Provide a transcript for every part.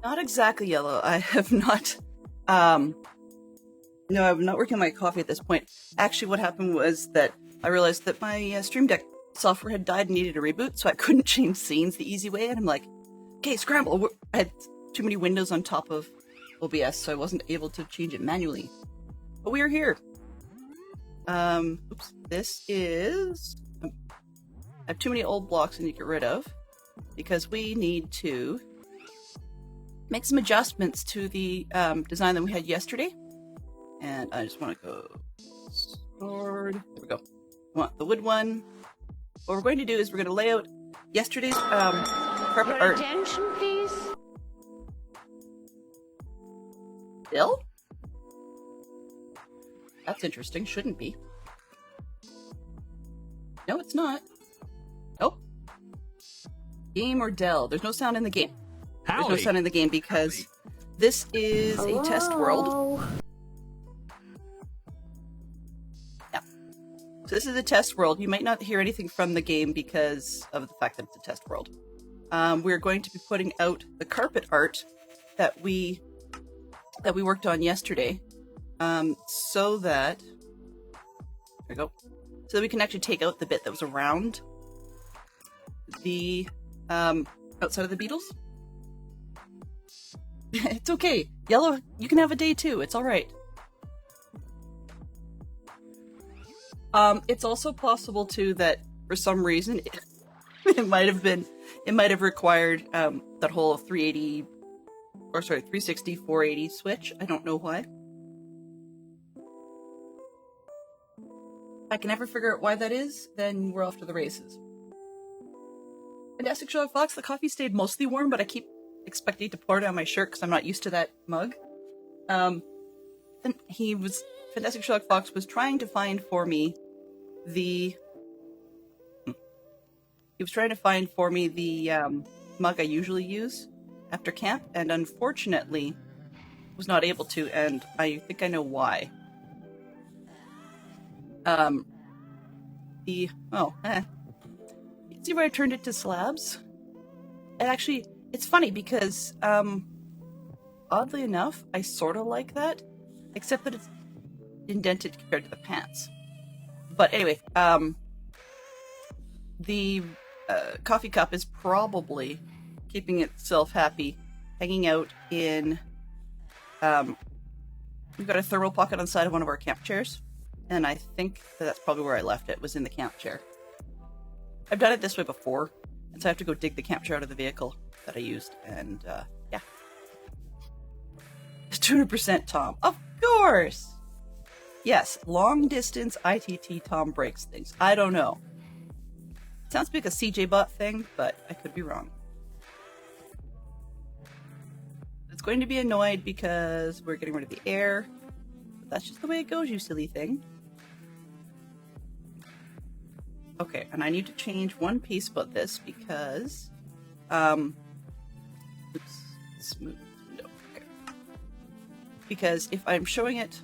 Not exactly yellow. I have not, no, I'm not working on my coffee at this point. Actually, what happened was that I realized that my Stream Deck software had died and needed a reboot, so I couldn't change scenes the easy way, and I'm like, okay, scramble. I had too many windows on top of OBS, so I wasn't able to change it manually. But we are here. Oops, this is... I have too many old blocks I need to get rid of, because we need to make some adjustments to the design that we had yesterday. And I just want to go sword. There we go. I want the wood one. What we're going to do is we're going to lay out yesterday's carpet art. Attention, please. Bill? That's interesting. Shouldn't be. No, it's not. Nope. Game or Dell. There's no sound in the game. Howdy. There's no sound in the game because this is a test world. Yeah. So this is a test world. You might not hear anything from the game because of the fact that it's a test world. We're going to be putting out the carpet art that we worked on yesterday, so that there we go. So that we can actually take out the bit that was around the outside of the beetles. It's okay. Yellow, you can have a day too. It's all right. It's also possible too that for some reason it might have required that whole 360 480 switch. I don't know why. If I can never figure out why that is, then we're off to the races. Fantastic Sherlock Fox, the coffee stayed mostly warm, but I keep expecting to pour it on my shirt because I'm not used to that mug. Fantastic Sherlock Fox was trying to find for me the mug I usually use after camp, and unfortunately was not able to, and I think I know why. You see where I turned it to slabs? And actually, it's funny because, oddly enough, I sort of like that, except that it's indented compared to the pants. But anyway, the coffee cup is probably keeping itself happy, hanging out in, we've got a thermal pocket on the side of one of our camp chairs, and I think that's probably where I left it, was in the camp chair. I've done it this way before, and so I have to go dig the camp chair out of the vehicle that I used, and yeah. 200% Tom. Of course! Yes, long distance ITT Tom breaks things. I don't know. Sounds like a CJ bot thing, but I could be wrong. It's going to be annoyed because we're getting rid of the air. But that's just the way it goes, you silly thing. Okay, and I need to change one piece about this because, oops, smooth window. Okay. Because if I'm showing it,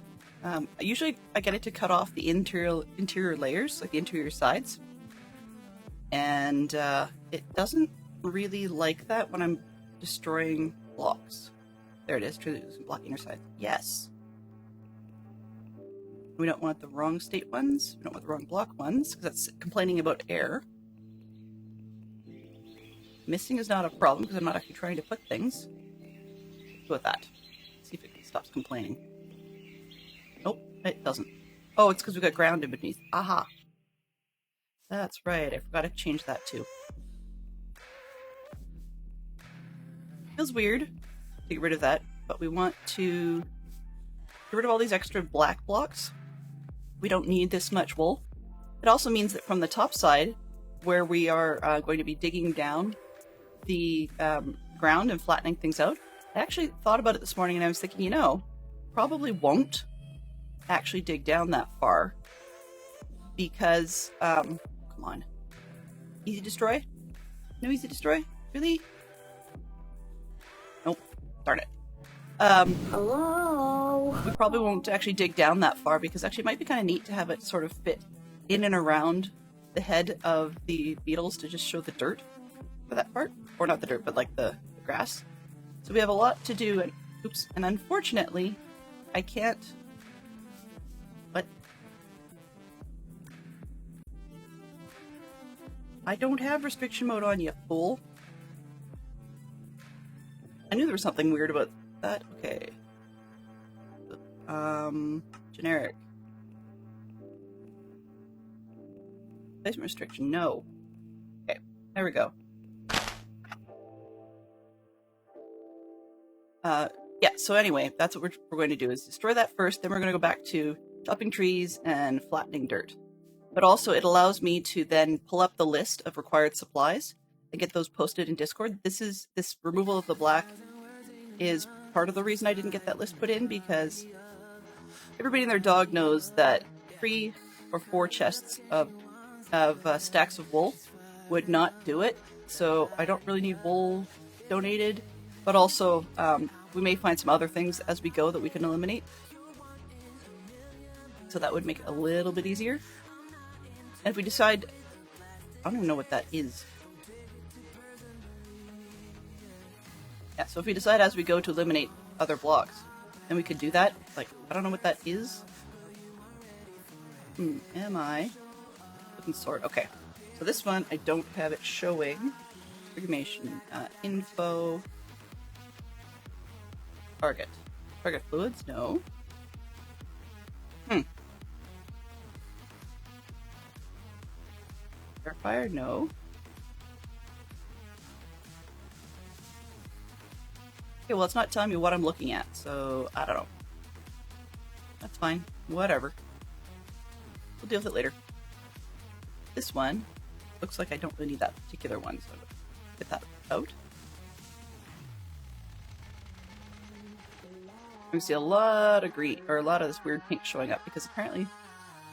usually I get it to cut off the interior layers, like the interior sides, and it doesn't really like that when I'm destroying blocks. There it is, blocking your side. Yes. We don't want the wrong state ones. We don't want the wrong block ones, because that's complaining about air. Missing is not a problem, because I'm not actually trying to put things. Go with that. See if it stops complaining. Nope, it doesn't. Oh, it's because we got ground in beneath. Aha. That's right, I forgot to change that too. Feels weird to get rid of that, but we want to get rid of all these extra black blocks. We don't need this much wool. It also means that from the top side, where we are going to be digging down the ground and flattening things out, I actually thought about it this morning and I was thinking, you know, probably won't actually dig down that far because, come on. Easy destroy? No easy destroy? Really? Nope. Darn it. Hello? We probably won't actually dig down that far because actually it might be kind of neat to have it sort of fit in and around the head of the beetles to just show the dirt for that part. Or not the dirt, but like the grass. So we have a lot to do, and oops, and unfortunately, I can't... What? I don't have restriction mode on, you fool. I knew there was something weird about that. Okay. Generic. Placement restriction, no. Okay, there we go. Yeah, so anyway, that's what we're going to do, is destroy that first, then we're going to go back to chopping trees and flattening dirt. But also it allows me to then pull up the list of required supplies and get those posted in Discord. This removal of the black is part of the reason I didn't get that list put in, because everybody and their dog knows that 3 or 4 chests of stacks of wool would not do it. So I don't really need wool donated, but also we may find some other things as we go that we can eliminate. So that would make it a little bit easier. And if we decide, I don't even know what that is. Yeah, so if we decide as we go to eliminate other blocks, then we could do that. Like, I don't know what that is. Am I? Looking sort. Okay. So this one, I don't have it showing. Information, info. Target. Target fluids? No. Fire? No. Okay, well, it's not telling me what I'm looking at, so I don't know. That's fine. Whatever. We'll deal with it later. This one looks like I don't really need that particular one, so I'll get that out. We see a lot of green, or a lot of this weird pink showing up, because apparently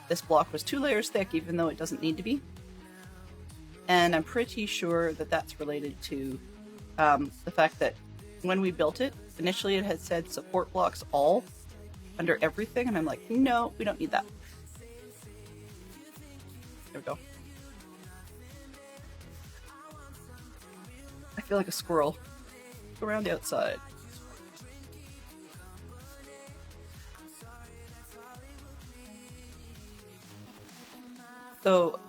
this block was 2 layers thick, even though it doesn't need to be. And I'm pretty sure that that's related to the fact that when we built it, initially it had said support blocks all under everything, and I'm like, no, we don't need that. There we go. I feel like a squirrel. Go around the outside. So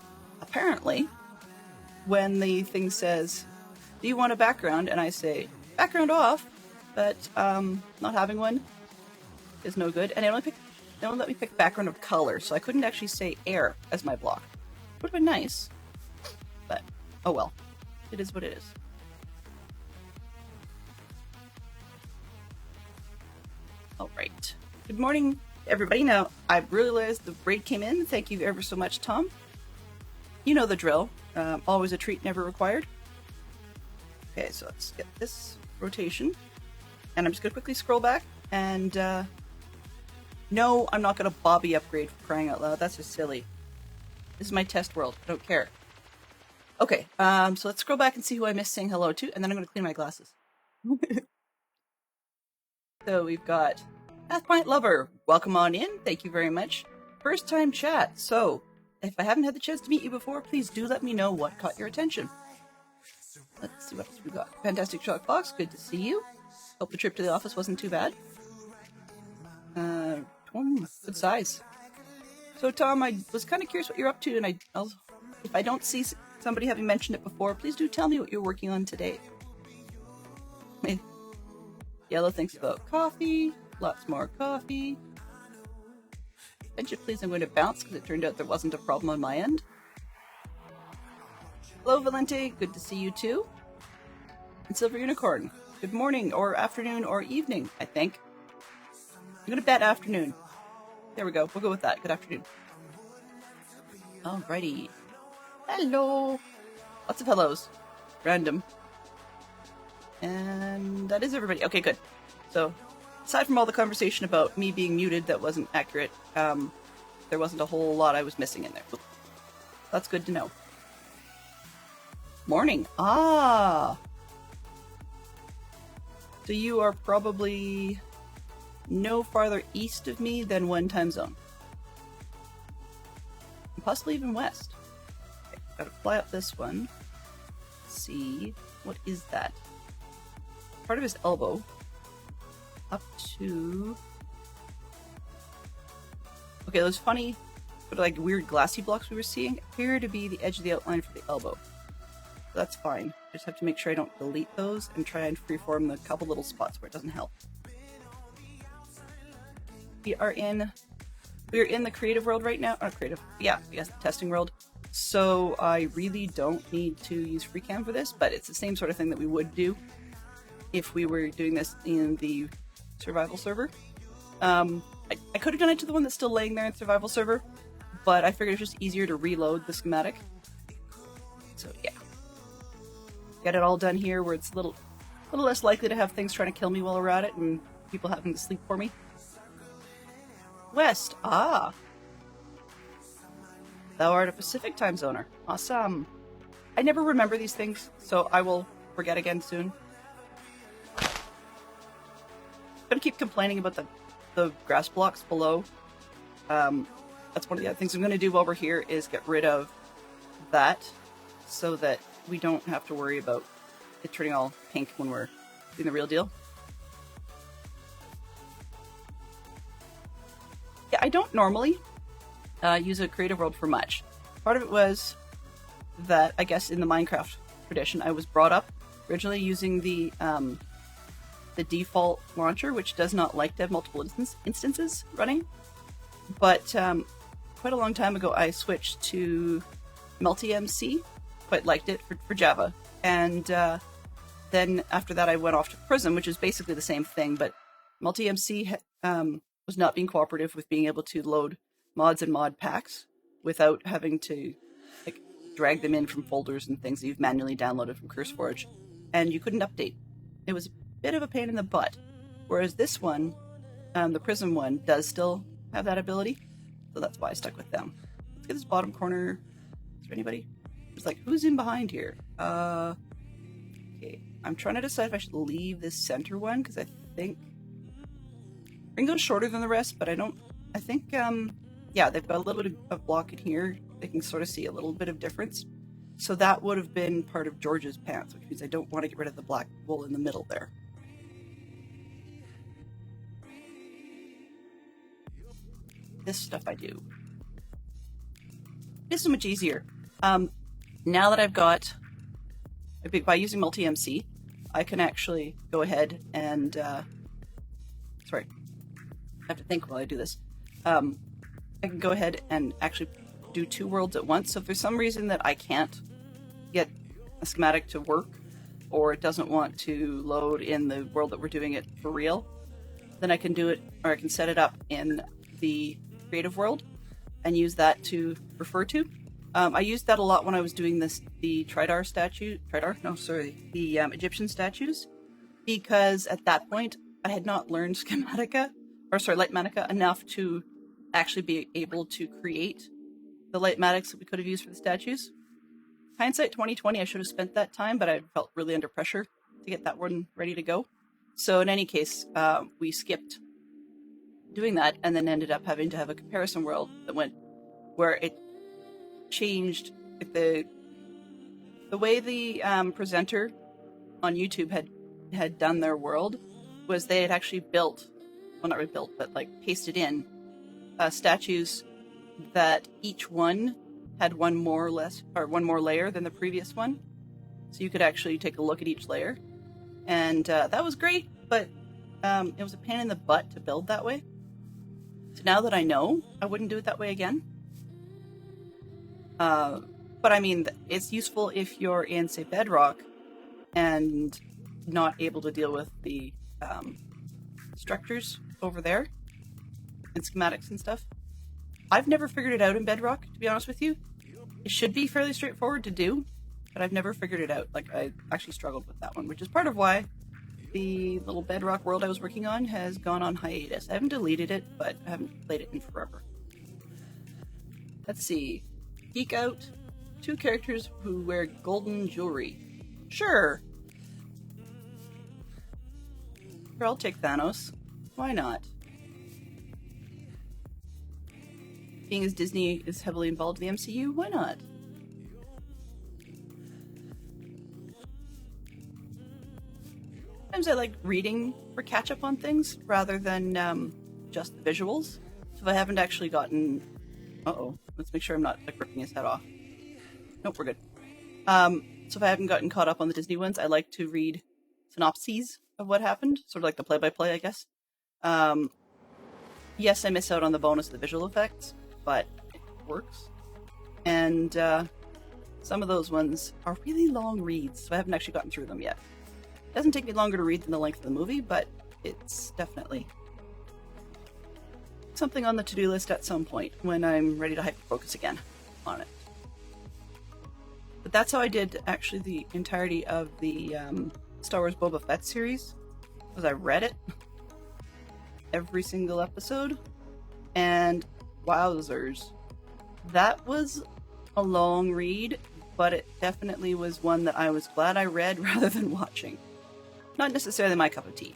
apparently, when the thing says, do you want a background? And I say, background off, but not having one is no good. And they only let me pick background of color, so I couldn't actually say air as my block. Would have been nice, but oh well. It is what it is. Alright. Good morning, everybody. Now, I realized the raid came in. Thank you ever so much, Tom. You know the drill. Always a treat, never required. Okay, so let's get this rotation. And I'm just going to quickly scroll back. And no, I'm not going to Bobby upgrade for crying out loud. That's just silly. This is my test world. I don't care. Okay, so let's scroll back and see who I missed saying hello to. And then I'm going to clean my glasses. So we've got Pathpoint Lover. Welcome on in. Thank you very much. First time chat. So if I haven't had the chance to meet you before, please do let me know what caught your attention. Let's see what else we got. Fantastic Shock Box, good to see you. Hope the trip to the office wasn't too bad. Good size. So Tom, I was kind of curious what you're up to, and if I don't see somebody having mentioned it before, please do tell me what you're working on today. Yellow thinks about coffee. Lots more coffee. Attention, please, I'm going to bounce because it turned out there wasn't a problem on my end. Hello, Valente. Good to see you too. And Silver Unicorn. Good morning, or afternoon, or evening, I think. I'm going to bet afternoon. There we go. We'll go with that. Good afternoon. Alrighty. Hello. Lots of hellos. Random. And that is everybody. Okay, good. So, aside from all the conversation about me being muted that wasn't accurate, there wasn't a whole lot I was missing in there. That's good to know. Morning. Ah! So you are probably no farther east of me than one time zone. Possibly even west. Okay, gotta fly up this one. Let's see. What is that? Part of his elbow. Up to... Okay, those funny, but like weird glassy blocks we were seeing appear to be the edge of the outline for the elbow. So that's fine. I just have to make sure I don't delete those and try and freeform the couple little spots where it doesn't help. We're in the creative world right now. Yes, the testing world. So I really don't need to use FreeCam for this, but it's the same sort of thing that we would do if we were doing this in the survival server. I could have done it to the one that's still laying there in survival server, but I figured it's just easier to reload the schematic. So yeah. Get it all done here where it's a little less likely to have things trying to kill me while we're at it and people having to sleep for me. West. Ah. Thou art a Pacific time zoner. Awesome. I never remember these things, so I will forget again soon. I'm gonna keep complaining about the grass blocks below. That's one of the other things I'm gonna do while we're here is get rid of that so that we don't have to worry about it turning all pink when we're doing the real deal. Yeah, I don't normally use a creative world for much. Part of it was that, I guess in the Minecraft tradition, I was brought up originally using the default launcher, which does not like to have multiple instances running. But quite a long time ago, I switched to MultiMC. Quite liked it for Java. And then after that, I went off to Prism, which is basically the same thing, but MultiMC was not being cooperative with being able to load mods and mod packs without having to like drag them in from folders and things that you've manually downloaded from CurseForge, and you couldn't update. It was a bit of a pain in the butt. Whereas this one, the Prism one, does still have that ability, so that's why I stuck with them. Let's get this bottom corner. Is there anybody? It's like, who's in behind here? Okay, I'm trying to decide if I should leave this center one because I think Ringo's shorter than the rest, but I think, yeah, they've got a little bit of block in here. They can sort of see a little bit of difference. So that would have been part of George's pants, which means I don't want to get rid of the black wool in the middle there. This stuff I do. It's so much easier. Now that I've got, by using MultiMC, I can actually go ahead and, sorry, I have to think while I do this. I can go ahead and actually do two worlds at once. So if there's some reason that I can't get a schematic to work, or it doesn't want to load in the world that we're doing it for real, then I can do it, or I can set it up in the creative world and use that to refer to. I used that a lot when I was doing the Egyptian statues, because at that point I had not learned Lightmatica enough to actually be able to create the Lightmatics that we could have used for the statues. Hindsight 2020, I should have spent that time, but I felt really under pressure to get that one ready to go. So in any case, we skipped doing that and then ended up having to have a comparison world that went where it changed the way the presenter on YouTube had done their world was they had actually built, well, not really built, but like pasted in statues that each one had one more layer than the previous one. So you could actually take a look at each layer. And that was great, but it was a pain in the butt to build that way. So now that I know, I wouldn't do it that way again. But I mean, it's useful if you're in, say, Bedrock and not able to deal with the structures over there and schematics and stuff. I've never figured it out in Bedrock, to be honest with you. It should be fairly straightforward to do, but I've never figured it out. Like, I actually struggled with that one, which is part of why the little Bedrock world I was working on has gone on hiatus. I haven't deleted it, but I haven't played it in forever. Let's see. Geek out. 2 characters who wear golden jewelry. Sure. Sure, I'll take Thanos. Why not? Being as Disney is heavily involved in the MCU, why not? Sometimes I like reading for catch-up on things rather than just the visuals. So if I haven't actually gotten... Uh-oh. Let's make sure I'm not like ripping his head off. Nope, we're good. So if I haven't gotten caught up on the Disney ones, I like to read synopses of what happened. Sort of like the play-by-play, I guess. Yes, I miss out on the bonus of the visual effects, but it works. And some of those ones are really long reads, so I haven't actually gotten through them yet. It doesn't take me longer to read than the length of the movie, but it's definitely something on the to-do list at some point when I'm ready to hyper-focus again on it. But that's how I did actually the entirety of the Star Wars Boba Fett series, was I read it, every single episode, and wowzers. That was a long read, but it definitely was one that I was glad I read rather than watching. Not necessarily my cup of tea.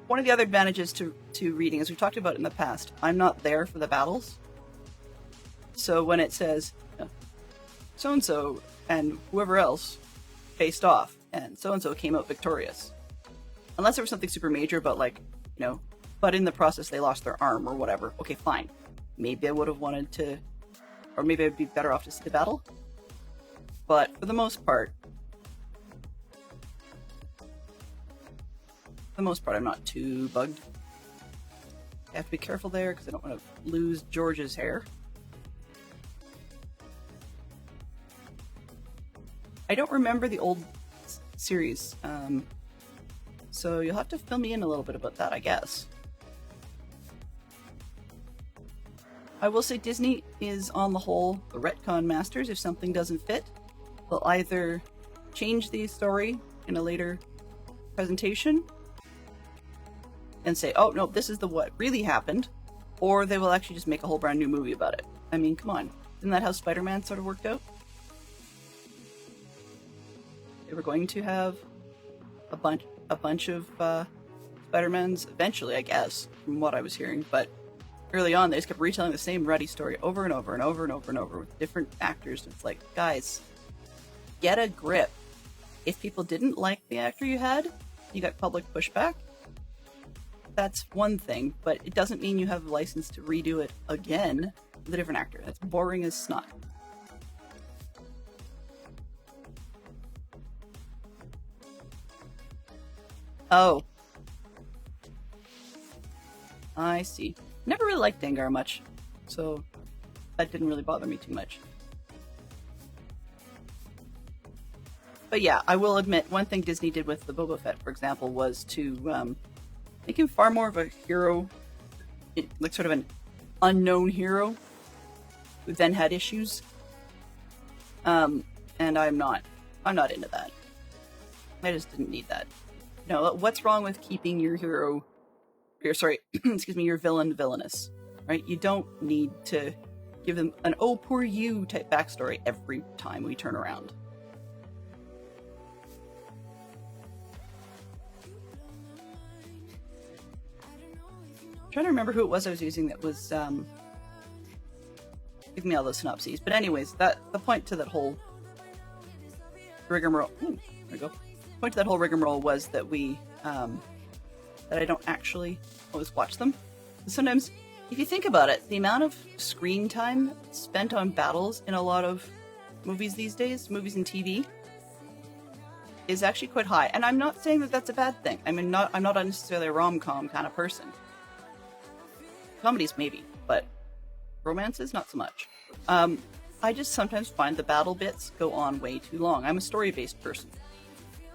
One of the other advantages to reading, as we've talked about in the past, I'm not there for the battles. So when it says, so-and-so and whoever else faced off, and so-and-so came out victorious. Unless there was something super major about, like, but in the process they lost their arm or whatever. Okay, fine. Maybe I would have wanted to, or maybe I'd be better off to see the battle. But for the most part, I'm not too bugged. I have to be careful there because I don't want to lose George's hair. I don't remember the old series, so you'll have to fill me in a little bit about that, I guess. I will say Disney is, on the whole, the retcon masters. If something doesn't fit, they'll either change the story in a later presentation and say, oh, no, this is what really happened, or they will actually just make a whole brand new movie about it. I mean, come on. Isn't that how Spider-Man sort of worked out? They were going to have a bunch of Spider-Mans eventually, I guess, from what I was hearing, but early on they just kept retelling the same ruddy story over and over and over and over and over with different actors. It's like, guys, get a grip. If people didn't like the actor you had, you got public pushback, that's one thing, but it doesn't mean you have a license to redo it again with a different actor. That's boring as snot. Oh. I see. Never really liked Dengar much, so that didn't really bother me too much. But yeah, I will admit, one thing Disney did with the Boba Fett, for example, was to make him far more of a hero, like sort of an unknown hero who then had issues. And I'm not into that. I just didn't need that. What's wrong with keeping your hero, your villain villainous, right? You don't need to give them an oh poor you type backstory every time we turn around. I'm trying to remember who it was I was using that was giving me all those synopses. But anyways, the point to that whole rigmarole. There we go. The point to that whole rigmarole was that that I don't actually always watch them. Sometimes, if you think about it, the amount of screen time spent on battles in a lot of movies these days, movies and TV, is actually quite high. And I'm not saying that that's a bad thing. I mean, I'm not necessarily a rom-com kind of person. Comedies maybe, but romances not so much. I just sometimes find the battle bits go on way too long. I'm a story-based person.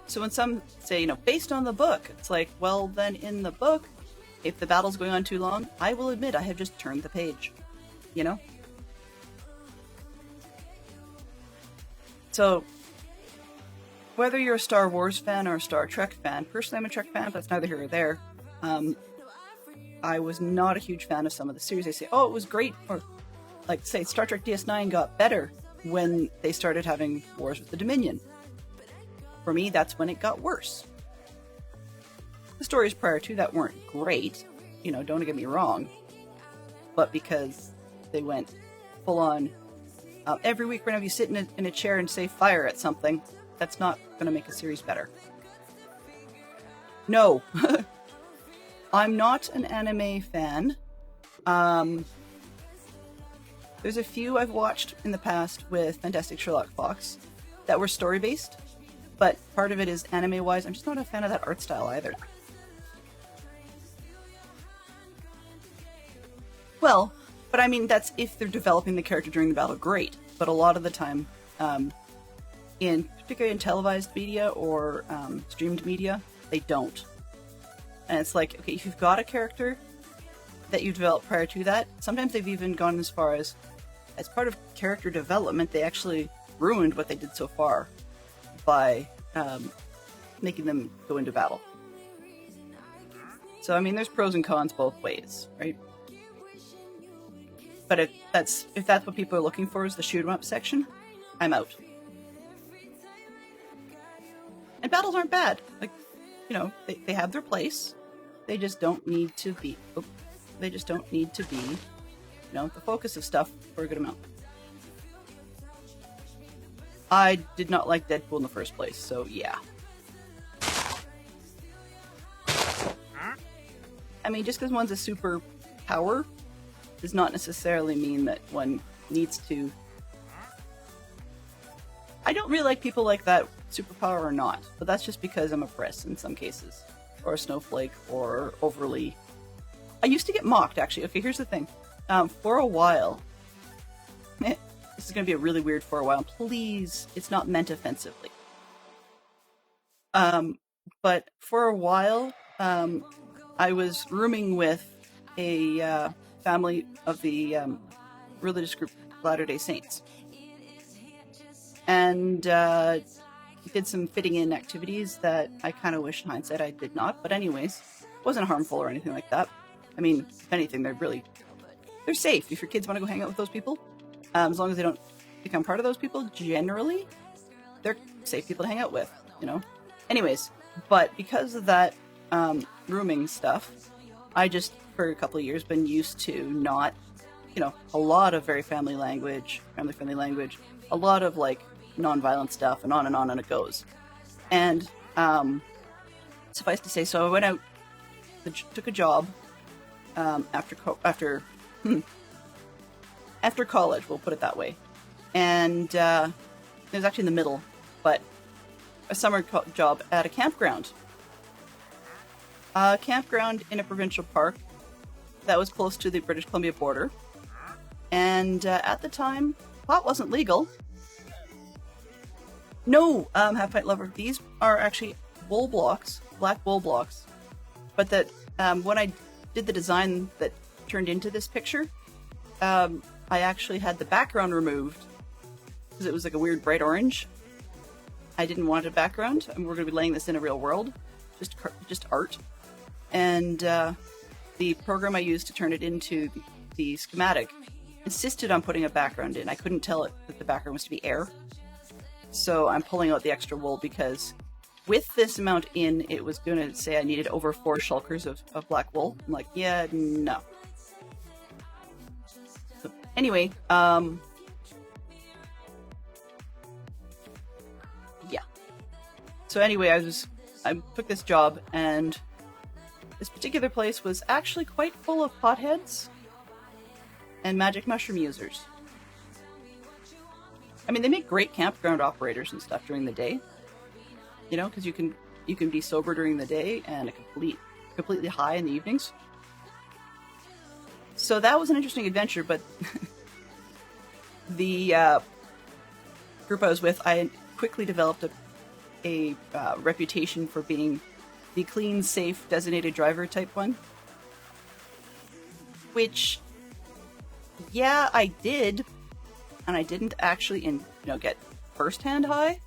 So when some say, based on the book, it's like, well, then in the book, if the battle's going on too long, I will admit I have just turned the page, So whether you're a Star Wars fan or a Star Trek fan, personally I'm a Trek fan, but that's neither here or there. I was not a huge fan of some of the series. They say, oh, it was great, or like say Star Trek DS9 got better when they started having wars with the Dominion. For me, that's when it got worse. The stories prior to that weren't great, you know, don't get me wrong, but because they went full on, every week we're going to have you sit in a chair and say fire at something, that's not going to make a series better. No. I'm not an anime fan. There's a few I've watched in the past with Fantastic Sherlock Fox that were story-based, but part of it is anime-wise. I'm just not a fan of that art style either. Well, but I mean, that's if they're developing the character during the battle, great. But a lot of the time, particularly in televised media or streamed media, they don't. And it's like, okay, if you've got a character that you developed prior to that, sometimes they've even gone as far as part of character development, they actually ruined what they did so far by making them go into battle. So, I mean, there's pros and cons both ways, right? But if that's what people are looking for is the shoot 'em up section, I'm out. And battles aren't bad. Like, you know, they have their place. They just don't need to be, you know, the focus of stuff for a good amount. I did not like Deadpool in the first place, so yeah. I mean, just because one's a super power does not necessarily mean that one needs to... I don't really like people like that, superpower or not, but that's just because I'm a priss in some cases. Or a snowflake, or overly... I used to get mocked, actually. Okay, here's the thing. For a while... this is going to be a really weird for a while. Please, it's not meant offensively. But for a while, I was rooming with a family of the religious group Latter-day Saints. And did some fitting in activities that I kind of wish in hindsight I did not. But anyways, wasn't harmful or anything like that. I mean, if anything, they're safe. If your kids want to go hang out with those people, as long as they don't become part of those people, generally, they're safe people to hang out with, you know? Anyways, but because of that rooming stuff, I just, for a couple of years, been used to not, you know, a lot of very family-friendly language, a lot of, like, non-violent stuff, and on it goes. And suffice to say, so I went out, took a job after college, we'll put it that way. And it was actually in the middle, but a summer job at a campground. A campground in a provincial park that was close to the British Columbia border. And at the time, pot wasn't legal. No, half-pint lover. These are actually wool blocks, black wool blocks. But that when I did the design that turned into this picture, I actually had the background removed because it was like a weird bright orange. I didn't want a background, and we're going to be laying this in a real world, just art. And the program I used to turn it into the schematic insisted on putting a background in. I couldn't tell it that the background was to be air. So I'm pulling out the extra wool because with this amount in, it was going to say I needed over 4 shulkers of black wool. I'm like, yeah, no. So anyway, yeah. So anyway, I took this job, and this particular place was actually quite full of potheads and magic mushroom users. I mean, they make great campground operators and stuff during the day, you know, because you can be sober during the day and completely high in the evenings. So that was an interesting adventure, but the group I was with, I quickly developed a reputation for being the clean, safe, designated driver type one. Which, yeah, I did, and I didn't actually, get first-hand high,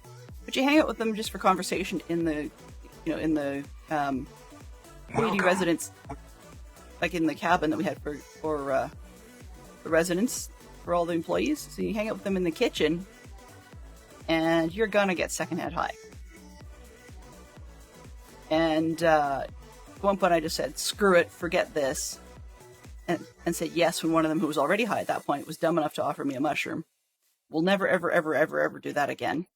But you hang out with them just for conversation in the, in the community residence, like in the cabin that we had for the residents, for all the employees. So you hang out with them in the kitchen, and you're gonna get secondhand high. And at one point I just said, screw it, forget this, and said yes when one of them, who was already high at that point, was dumb enough to offer me a mushroom. We'll never, ever, ever, ever, ever do that again.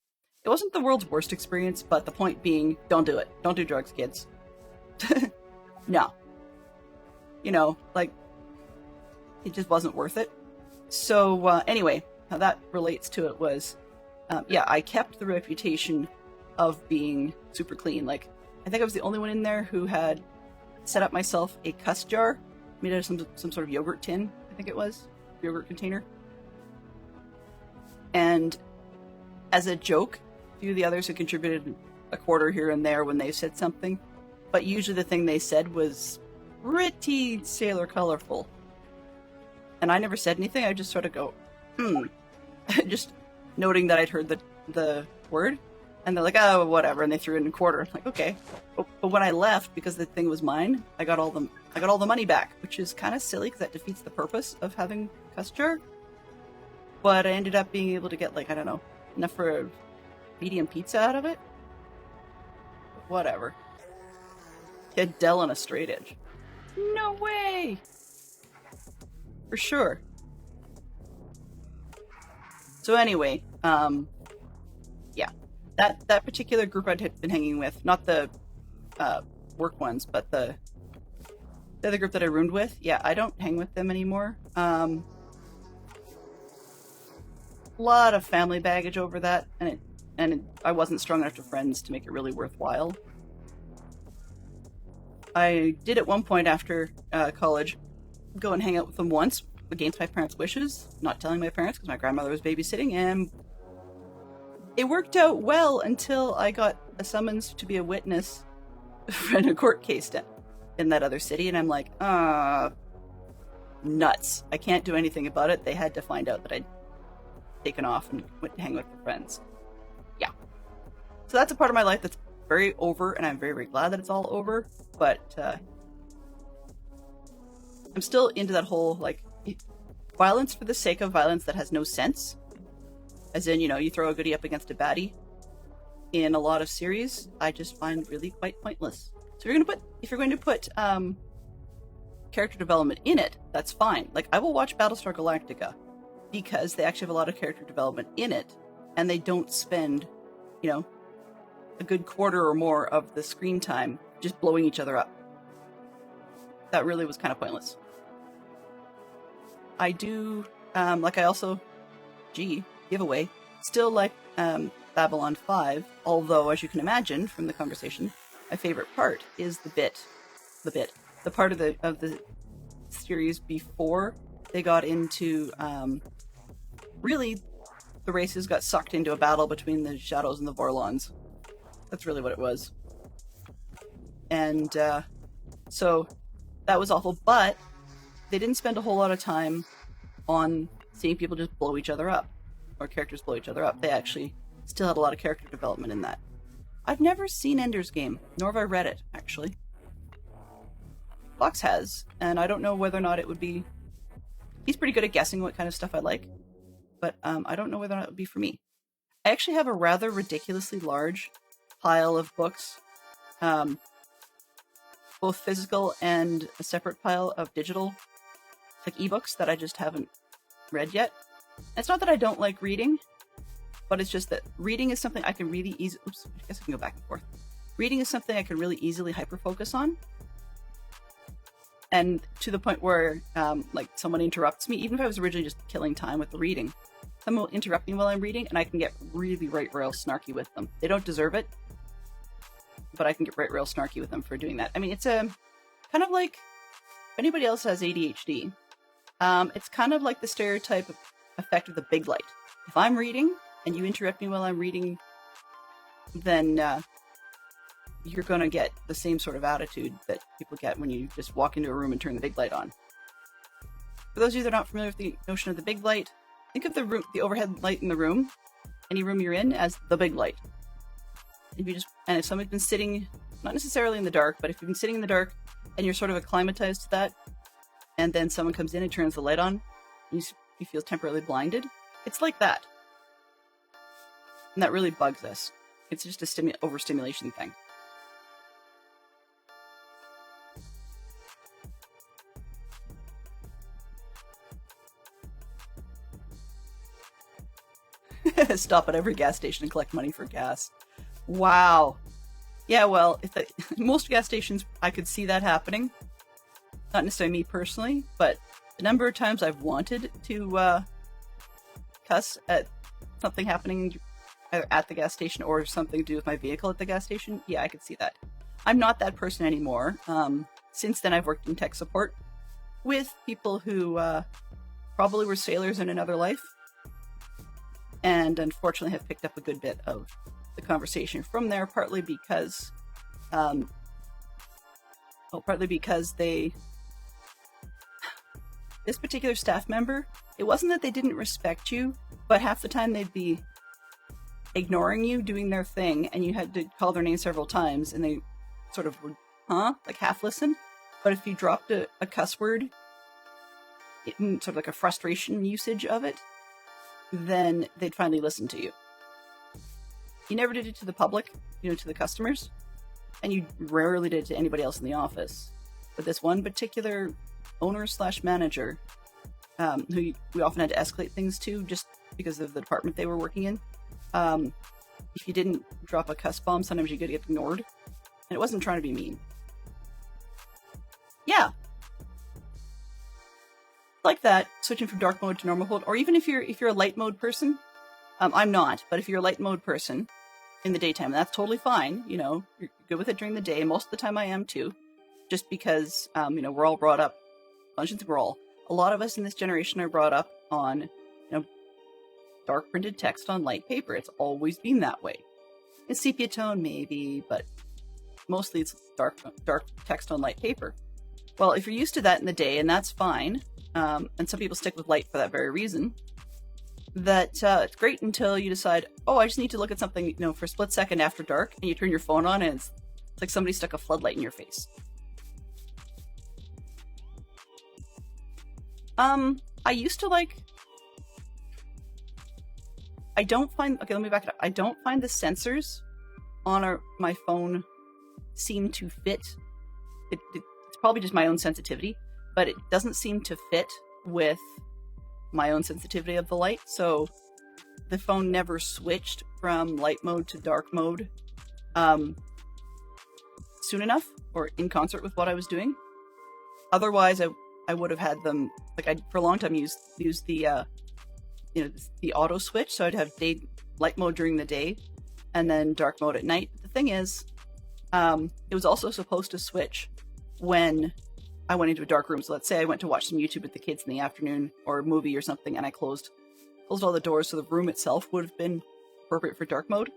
It wasn't the world's worst experience, but the point being, don't do it. Don't do drugs, kids. No. Like, it just wasn't worth it. So, anyway, how that relates to it was, I kept the reputation of being super clean. Like, I think I was the only one in there who had set up myself a cuss jar made out of some sort of yogurt tin, I think it was, yogurt container. And as a joke, a few of the others had contributed a quarter here and there when they said something, but usually the thing they said was pretty Sailor Colorful. And I never said anything, I just sort of go, just noting that I'd heard the word. And they're like, oh, whatever, and they threw it in a quarter. I'm like, okay. But when I left, because the thing was mine, I got all the money back, which is kind of silly because that defeats the purpose of having cuss jar. But I ended up being able to get, like, I don't know, enough for a medium pizza out of it. But whatever. Get Dell on a straight edge. No way! For sure. So anyway, yeah. That particular group I'd been hanging with, not the work ones, but the other group that I roomed with, yeah, I don't hang with them anymore. A lot of family baggage over that, and I wasn't strong enough to friends to make it really worthwhile. I did at one point after college go and hang out with them once, against my parents' wishes, not telling my parents because my grandmother was babysitting, and it worked out well until I got a summons to be a witness in a court case in that other city, and I'm like, nuts. I can't do anything about it. They had to find out that I'd taken off and went to hang with my friends. Yeah. So that's a part of my life that's very over, and I'm very, very glad that it's all over, but I'm still into that whole, like, violence for the sake of violence that has no sense. As in, you throw a goodie up against a baddie in a lot of series, I just find really quite pointless. So if you're going to put character development in it, that's fine. Like, I will watch Battlestar Galactica because they actually have a lot of character development in it, and they don't spend, a good quarter or more of the screen time just blowing each other up. That really was kind of pointless. I do, giveaway, still like Babylon 5, although, as you can imagine from the conversation, my favorite part is the part of the series before they got into, really, the races got sucked into a battle between the Shadows and the Vorlons. That's really what it was. And so that was awful, but they didn't spend a whole lot of time on seeing people just blow each other up, or characters blow each other up. They actually still had a lot of character development in that. I've never seen Ender's Game, nor have I read it, actually. Fox has, and I don't know whether or not it would be... He's pretty good at guessing what kind of stuff I like, but I don't know whether or not it would be for me. I actually have a rather ridiculously large pile of books, both physical and a separate pile of digital, like ebooks that I just haven't read yet. It's not that I don't like reading, but it's just that reading is something I can really easily... Oops, I guess I can go back and forth. Reading is something I can really easily hyper-focus on. And to the point where, someone interrupts me, even if I was originally just killing time with the reading, someone will interrupt me while I'm reading, and I can get really right rail snarky with them. They don't deserve it, but I can get right rail snarky with them for doing that. I mean, it's a kind of like, if anybody else has ADHD, it's kind of like the stereotype effect of the big light. If I'm reading and you interrupt me while I'm reading, then you're going to get the same sort of attitude that people get when you just walk into a room and turn the big light on. For those of you that are not familiar with the notion of the big light, think of the overhead light in the room, any room you're in, as the big light. if somebody's been sitting, not necessarily in the dark, but if you've been sitting in the dark and you're sort of acclimatized to that, and then someone comes in and turns the light on, you feel temporarily blinded. It's like that. And that really bugs us. It's just a overstimulation thing. Stop at every gas station and collect money for gas. Wow. Yeah, well, most gas stations, I could see that happening. Not necessarily me personally, but the number of times I've wanted to cuss at something happening either at the gas station or something to do with my vehicle at the gas station, yeah, I could see that. I'm not that person anymore. Since then, I've worked in tech support with people who probably were sailors in another life, and unfortunately have picked up a good bit of the conversation from there, partly because this particular staff member, it wasn't that they didn't respect you, but half the time they'd be ignoring you, doing their thing, and you had to call their name several times, and they sort of would, like half listen. But if you dropped a cuss word, sort of like a frustration usage of it, then they'd finally listen to you. You never did it to the public, to the customers, and you rarely did it to anybody else in the office. But this one particular owner/manager, who we often had to escalate things to just because of the department they were working in, if you didn't drop a cuss bomb, sometimes you could get ignored. And it wasn't trying to be mean. Yeah. Like that, switching from dark mode to normal mode, or even if you're a light mode person, I'm not, but if you're a light mode person in the daytime, that's totally fine. You're good with it during the day. Most of the time I am too, just because, we're all brought up, a lot of us in this generation are brought up on, dark printed text on light paper. It's always been that way. It's sepia tone maybe, but mostly it's dark text on light paper. Well, if you're used to that in the day, and that's fine, and some people stick with light for that very reason, that it's great until you decide, I just need to look at something, for a split second after dark, and you turn your phone on, and it's like somebody stuck a floodlight in your face. I used to let me back it up. I don't find the sensors on my phone seem to fit. It's probably just my own sensitivity, but it doesn't seem to fit with my own sensitivity of the light. So the phone never switched from light mode to dark mode soon enough or in concert with what I was doing. Otherwise, I would have had them, I for a long time used the the auto switch, so I'd have light mode during the day and then dark mode at night. The thing is, it was also supposed to switch when I went into a dark room. So let's say I went to watch some YouTube with the kids in the afternoon or a movie or something, and I closed all the doors, so the room itself would have been appropriate for dark mode.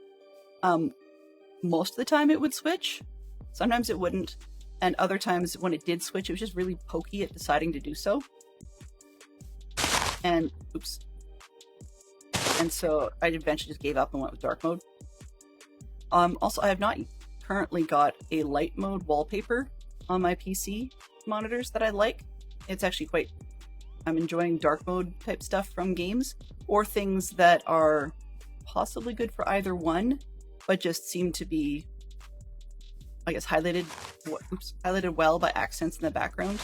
Most of the time it would switch. Sometimes it wouldn't. And other times when it did switch, it was just really pokey at deciding to do so. And so I eventually just gave up and went with dark mode. Also, I have not currently got a light mode wallpaper on my PC monitors that I like. It's actually I'm enjoying dark mode type stuff from games, or things that are possibly good for either one, but just seem to be, I guess, highlighted well by accents in the background,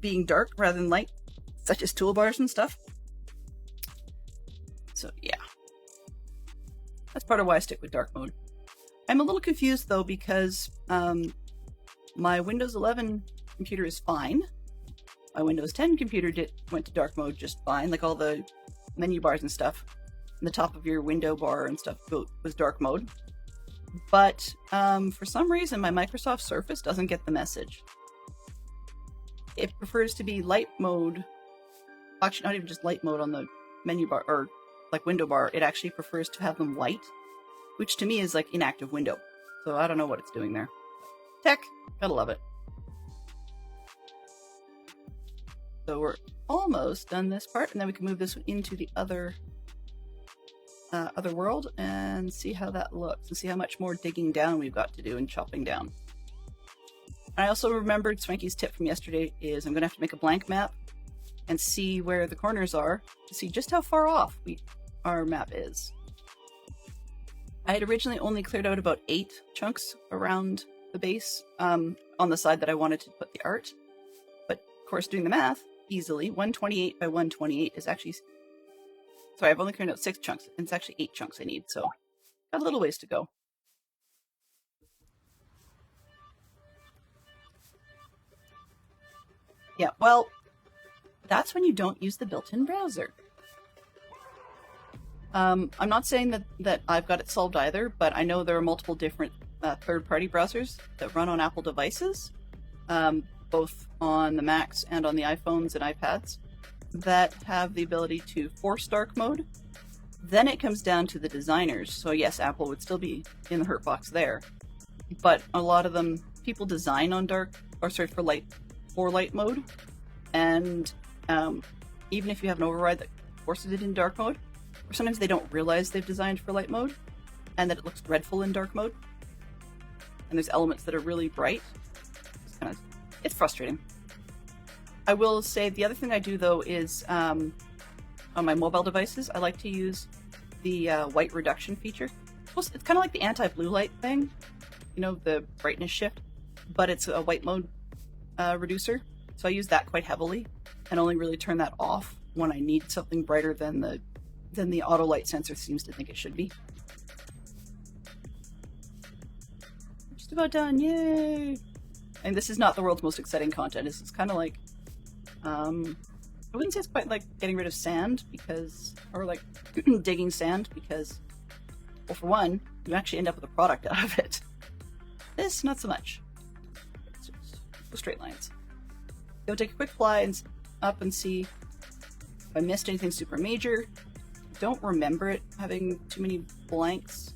being dark rather than light, such as toolbars and stuff. So yeah, that's part of why I stick with dark mode. I'm a little confused though, because my Windows 11 computer is fine. My Windows 10 computer went to dark mode just fine, like all the menu bars and stuff, and the top of your window bar and stuff was dark mode. But for some reason, my Microsoft Surface doesn't get the message. It prefers to be light mode. Actually, not even just light mode on the menu bar or window bar. It actually prefers to have them white, which to me is like inactive window. So I don't know what it's doing there. Tech, gotta love it. So we're almost done this part, and then we can move this into the other other world and see how that looks and see how much more digging down we've got to do and chopping down. I also remembered Swanky's tip from yesterday is I'm going to have to make a blank map and see where the corners are to see just how far off our map is. I had originally only cleared out about 8 chunks around the base on the side that I wanted to put the art. But of course, doing the math easily, 128 by 128 is actually... Sorry, I've only cleared out 6 chunks, and it's actually 8 chunks I need, so got a little ways to go. Yeah, well, that's when you don't use the built-in browser. I'm not saying that I've got it solved either, but I know there are multiple different third-party browsers that run on Apple devices, both on the Macs and on the iPhones and iPads, that have the ability to force dark mode. Then it comes down to the designers. So yes, Apple would still be in the hurt box there, but a lot of them, people design on for light mode, and even if you have an override that forces it in dark mode, or sometimes they don't realize they've designed for light mode and that it looks dreadful in dark mode, and there's elements that are really bright. It's frustrating. I will say the other thing I do though is on my mobile devices, I like to use the white reduction feature. It's kind of like the anti-blue light thing, you know, the brightness shift, but it's a white mode reducer. So I use that quite heavily and only really turn that off when I need something brighter than the auto light sensor seems to think it should be. Just about done, yay! And this is not the world's most exciting content. It's kind of like, I wouldn't say it's quite like getting rid of sand or like digging sand because, well, for one, you actually end up with a product out of it. This, not so much. It's just straight lines. Go take a quick fly up and see if I missed anything super major. Don't remember it having too many blanks.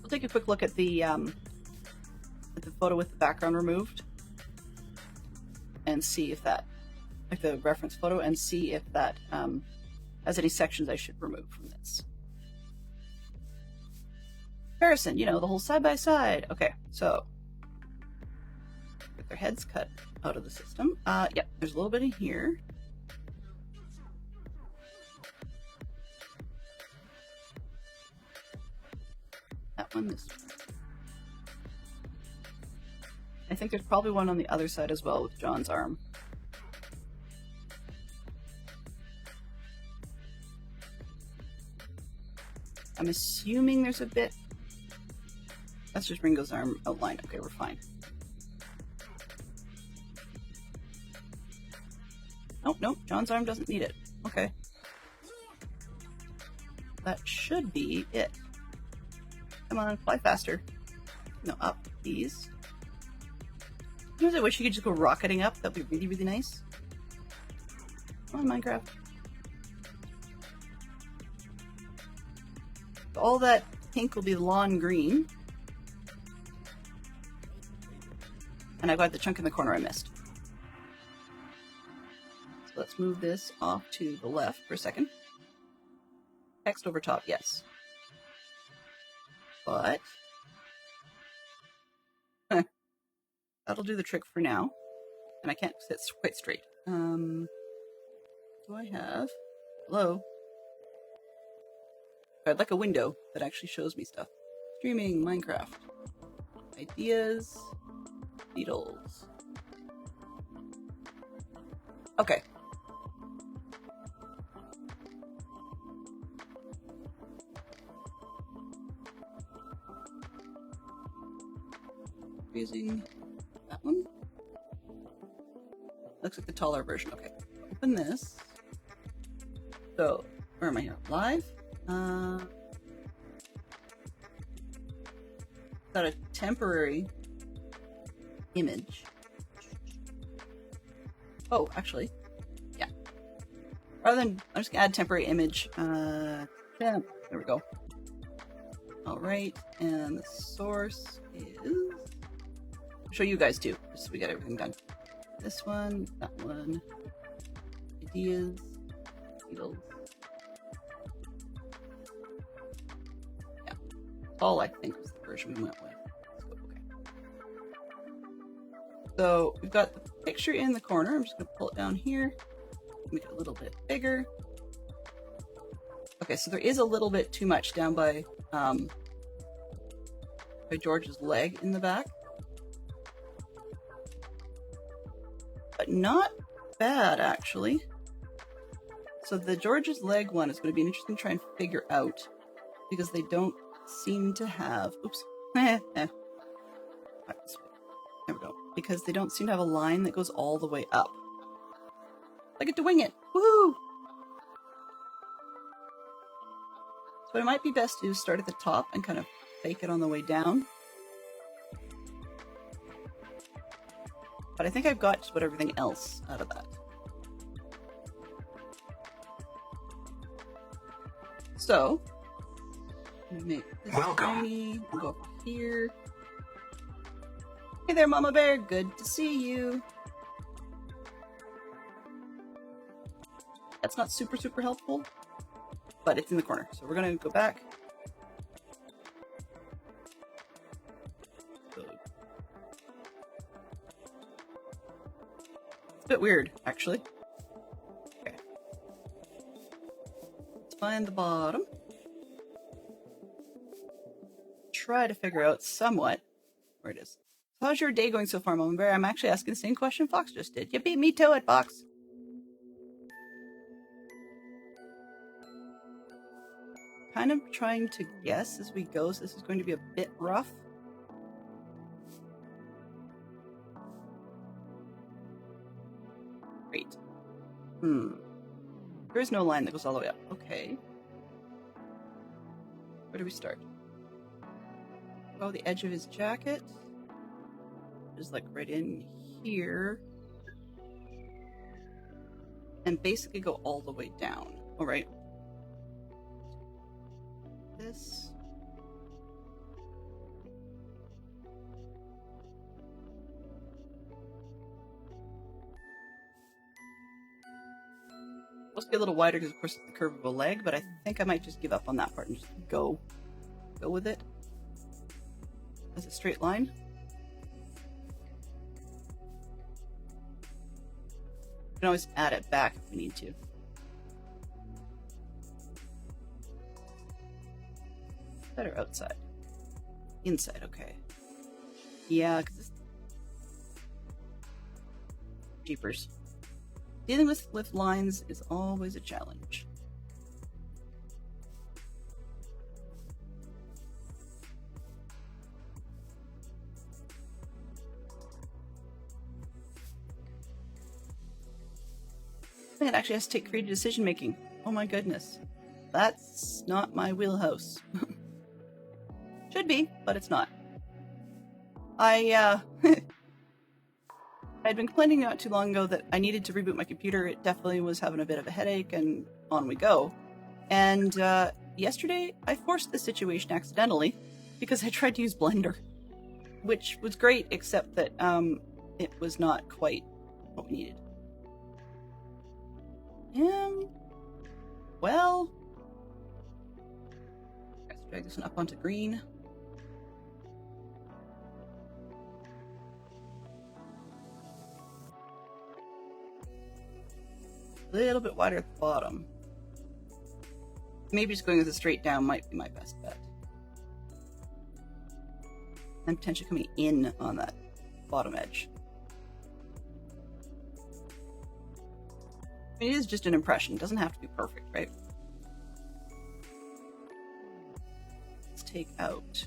We'll take a quick look at the photo with the background removed and see if that, like the reference photo, and see if that has any sections I should remove from this. Comparison, you know, the whole side by side. Okay, so get their heads cut out of the system. Yeah, there's a little bit in here. That one, this one. I think there's probably one on the other side as well with John's arm. I'm assuming there's a bit. That's just Ringo's arm outlined. Okay, we're fine. Oh, no, John's arm doesn't need it. Okay. That should be it. Come on, fly faster. No, up, please. Sometimes I wish you could just go rocketing up. That'd be really, really nice. Come on, Minecraft. All that pink will be lawn green. And I've got the chunk in the corner I missed. So let's move this off to the left for a second. Text over top, yes. But that'll do the trick for now. And I can't sit quite straight. Do I have... Hello? I'd like a window that actually shows me stuff. Streaming Minecraft. Ideas. Beetles. Okay. Using that one. Looks like the taller version. Okay. Open this. So, where am I here? Live? Got a temporary image. Oh, actually, yeah. Rather than, I'm just gonna add temporary image. Yeah, there we go. All right, and the source is. I'll show you guys too, just so we get everything done. This one, that one. Ideas, beetles. Tall, I think, was the version we went with. Okay. So we've got the picture in the corner. I'm just going to pull it down here, make it a little bit bigger. Okay, so there is a little bit too much down by George's leg in the back. But not bad, actually. So the George's leg one is going to be interesting to try and figure out, because they don't seem to have... Oops. There we go. Because they don't seem to have a line that goes all the way up. I get to wing it! Woohoo! So it might be best to start at the top and kind of fake it on the way down. But I think I've got just about everything else out of that. So, make this tiny, we'll go up here. Hey there, Mama Bear, good to see you. That's not super helpful, but it's in the corner. So we're gonna go back. It's a bit weird, actually. Okay. Let's find the bottom. Try to figure out somewhat where it is. So how's your day going so far, Mama Bear? I'm actually asking the same question Fox just did. You beat me to it, Fox. Kind of trying to guess as we go, so this is going to be a bit rough. Great. There is no line that goes all the way up. Okay. Where do we start? Oh, the edge of his jacket. Just like right in here. And basically go all the way down. Alright. This. Supposed to be a little wider because, of course, it's the curve of a leg, but I think I might just give up on that part and just go with it as a straight line. We can always add it back if we need to. Better outside. Inside, okay. Yeah, because this... Jeepers. Dealing with lift lines is always a challenge. It actually has to take creative decision making. Oh my goodness. That's not my wheelhouse. Should be, but it's not. I'd been complaining not too long ago that I needed to reboot my computer. It definitely was having a bit of a headache, and on we go. And yesterday, I forced the situation accidentally because I tried to use Blender, which was great, except that it was not quite what we needed. Well, let's drag this one up onto green. A little bit wider at the bottom. Maybe just going with a straight down might be my best bet. And potentially coming in on that bottom edge. I mean, it is just an impression. It doesn't have to be perfect, right? Let's take out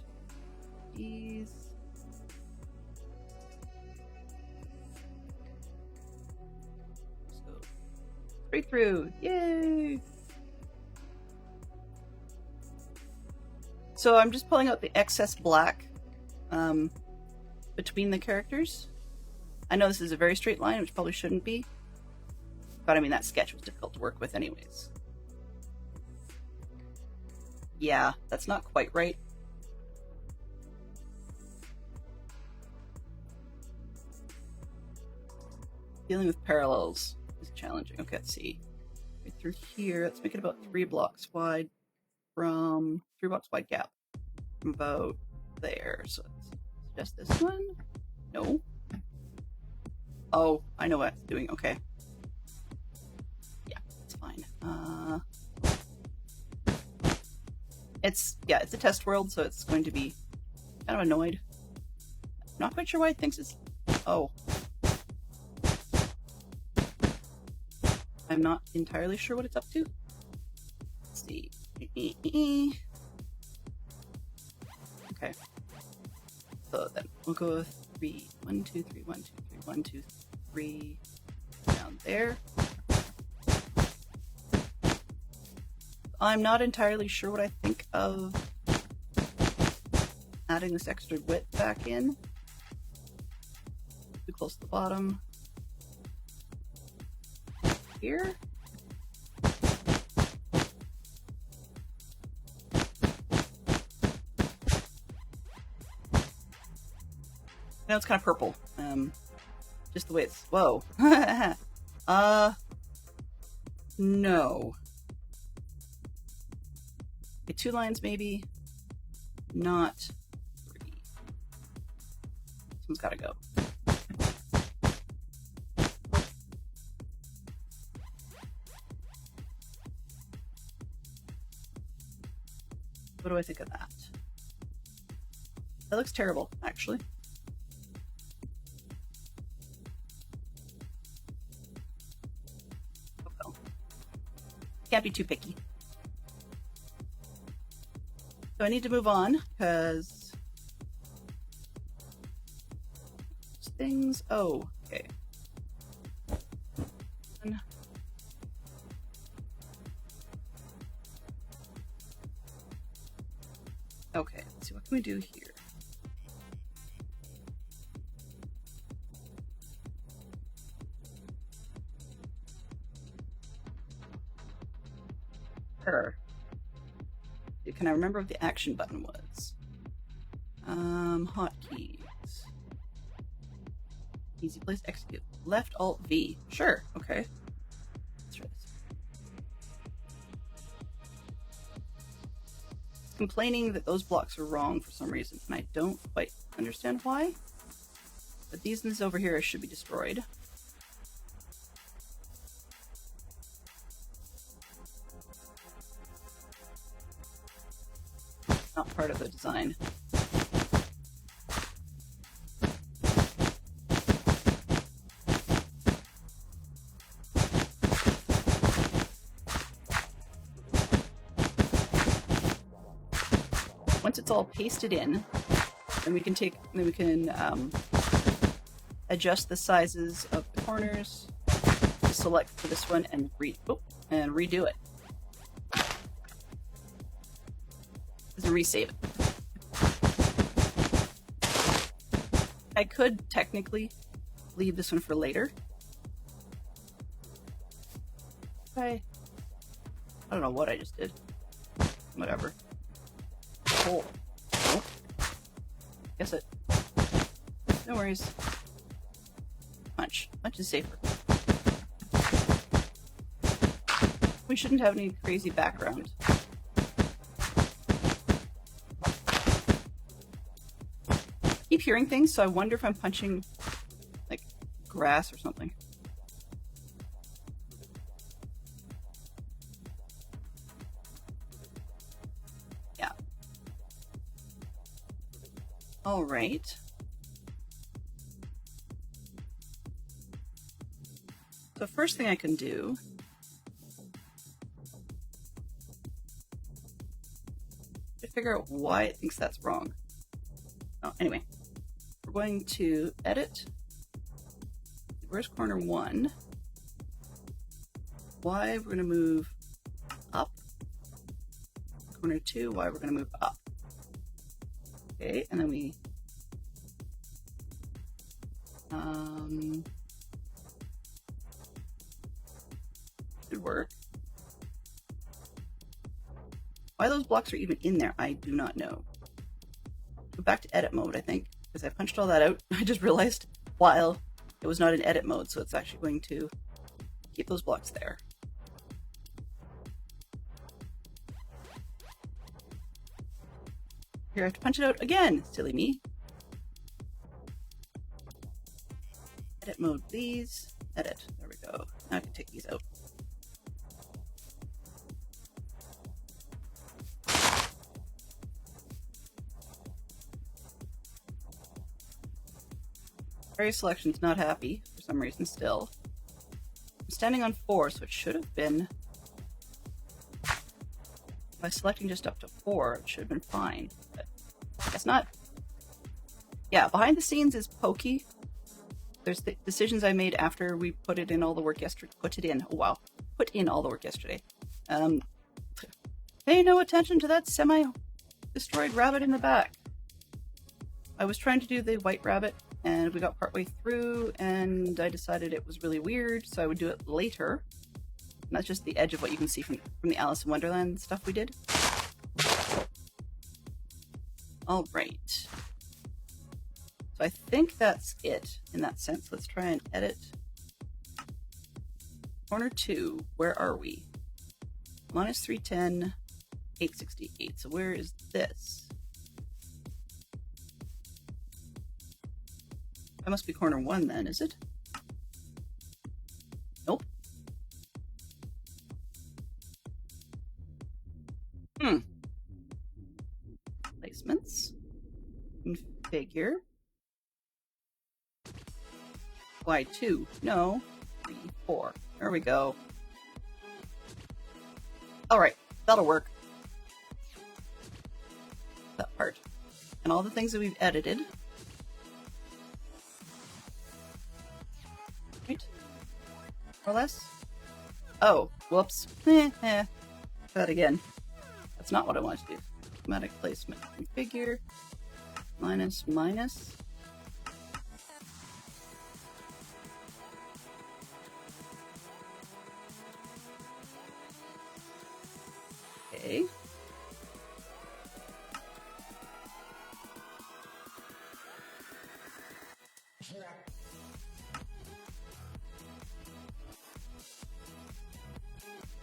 these. So, straight through. Yay! So I'm just pulling out the excess black between the characters. I know this is a very straight line, which probably shouldn't be. But I mean, that sketch was difficult to work with anyways. Yeah, that's not quite right. Dealing with parallels is challenging. Okay, let's see. Right through here, let's make it about 3 blocks wide from 3 blocks wide gap. from about there. So let's suggest this one. No. Oh, I know what it's doing. Okay. Yeah, it's fine. It's a test world, so it's going to be kind of annoyed. Not quite sure why it thinks it's... Oh. I'm not entirely sure what it's up to. Let's see. Okay. So then we'll go with 3. 1, 2, 3, 1, 2, 3, 1, 2, 3. Down there. I'm not entirely sure what I think of adding this extra width back in. Too close to the bottom. Here. Now it's kind of purple. Just the way it's... Whoa. No. Okay, 2 lines maybe. Not 3. This one's gotta go. What do I think of that? That looks terrible, actually. Oh well. Can't be too picky. So I need to move on, because things... Oh, okay. Okay, let's see, what can we do here? Sure. Can I remember what the action button was? Hotkeys. Easy place to execute. Left Alt V. Sure, okay. Let's try this. It's complaining that those blocks are wrong for some reason, and I don't quite understand why. But these ones over here should be destroyed. Not part of the design. Once it's all pasted in, then we can adjust the sizes of the corners to select for this one and redo it. And resave it. I could technically leave this one for later. I don't know what I just did. Whatever. Oh. Nope. Guess it. No worries. Punch. Punch is safer. We shouldn't have any crazy background. I keep hearing things, so I wonder if I'm punching like grass or something. Yeah. All right. So first thing I can do to figure out why it thinks that's wrong. Oh, anyway, we're going to edit. Where's corner 1? Y, we're going to move up. Corner 2, Y, we're going to move up. Okay, and then we should work. Why those blocks are even in there, I do not know. Go back to edit mode, I think, because I punched all that out. I just realized while it was not in edit mode, so it's actually going to keep those blocks there. Here, I have to punch it out again. Silly me. Edit mode, please. Edit. There we go. Now I can take these out. Area selection's not happy for some reason still. I'm standing on 4, so it should have been... By selecting just up to 4, it should have been fine. But I guess not. Yeah, behind the scenes is pokey. There's the decisions I made after we put in all the work yesterday. Put in all the work yesterday. Pay no attention to that semi-destroyed rabbit in the back. I was trying to do the white rabbit, and we got partway through, and I decided it was really weird, so I would do it later. And that's just the edge of what you can see from the Alice in Wonderland stuff we did. All right. So I think that's it in that sense. Let's try and edit. Corner 2, where are we? Minus 310, 868. So where is this? That must be corner 1 then, is it? Nope. Placements. Configure. Y2. No. 3, 4. There we go. Alright, that'll work. That part. And all the things that we've edited. Right? More or less? Oh, whoops. Try that again. That's not what I want to do. Schematic placement. Configure. Minus. Okay.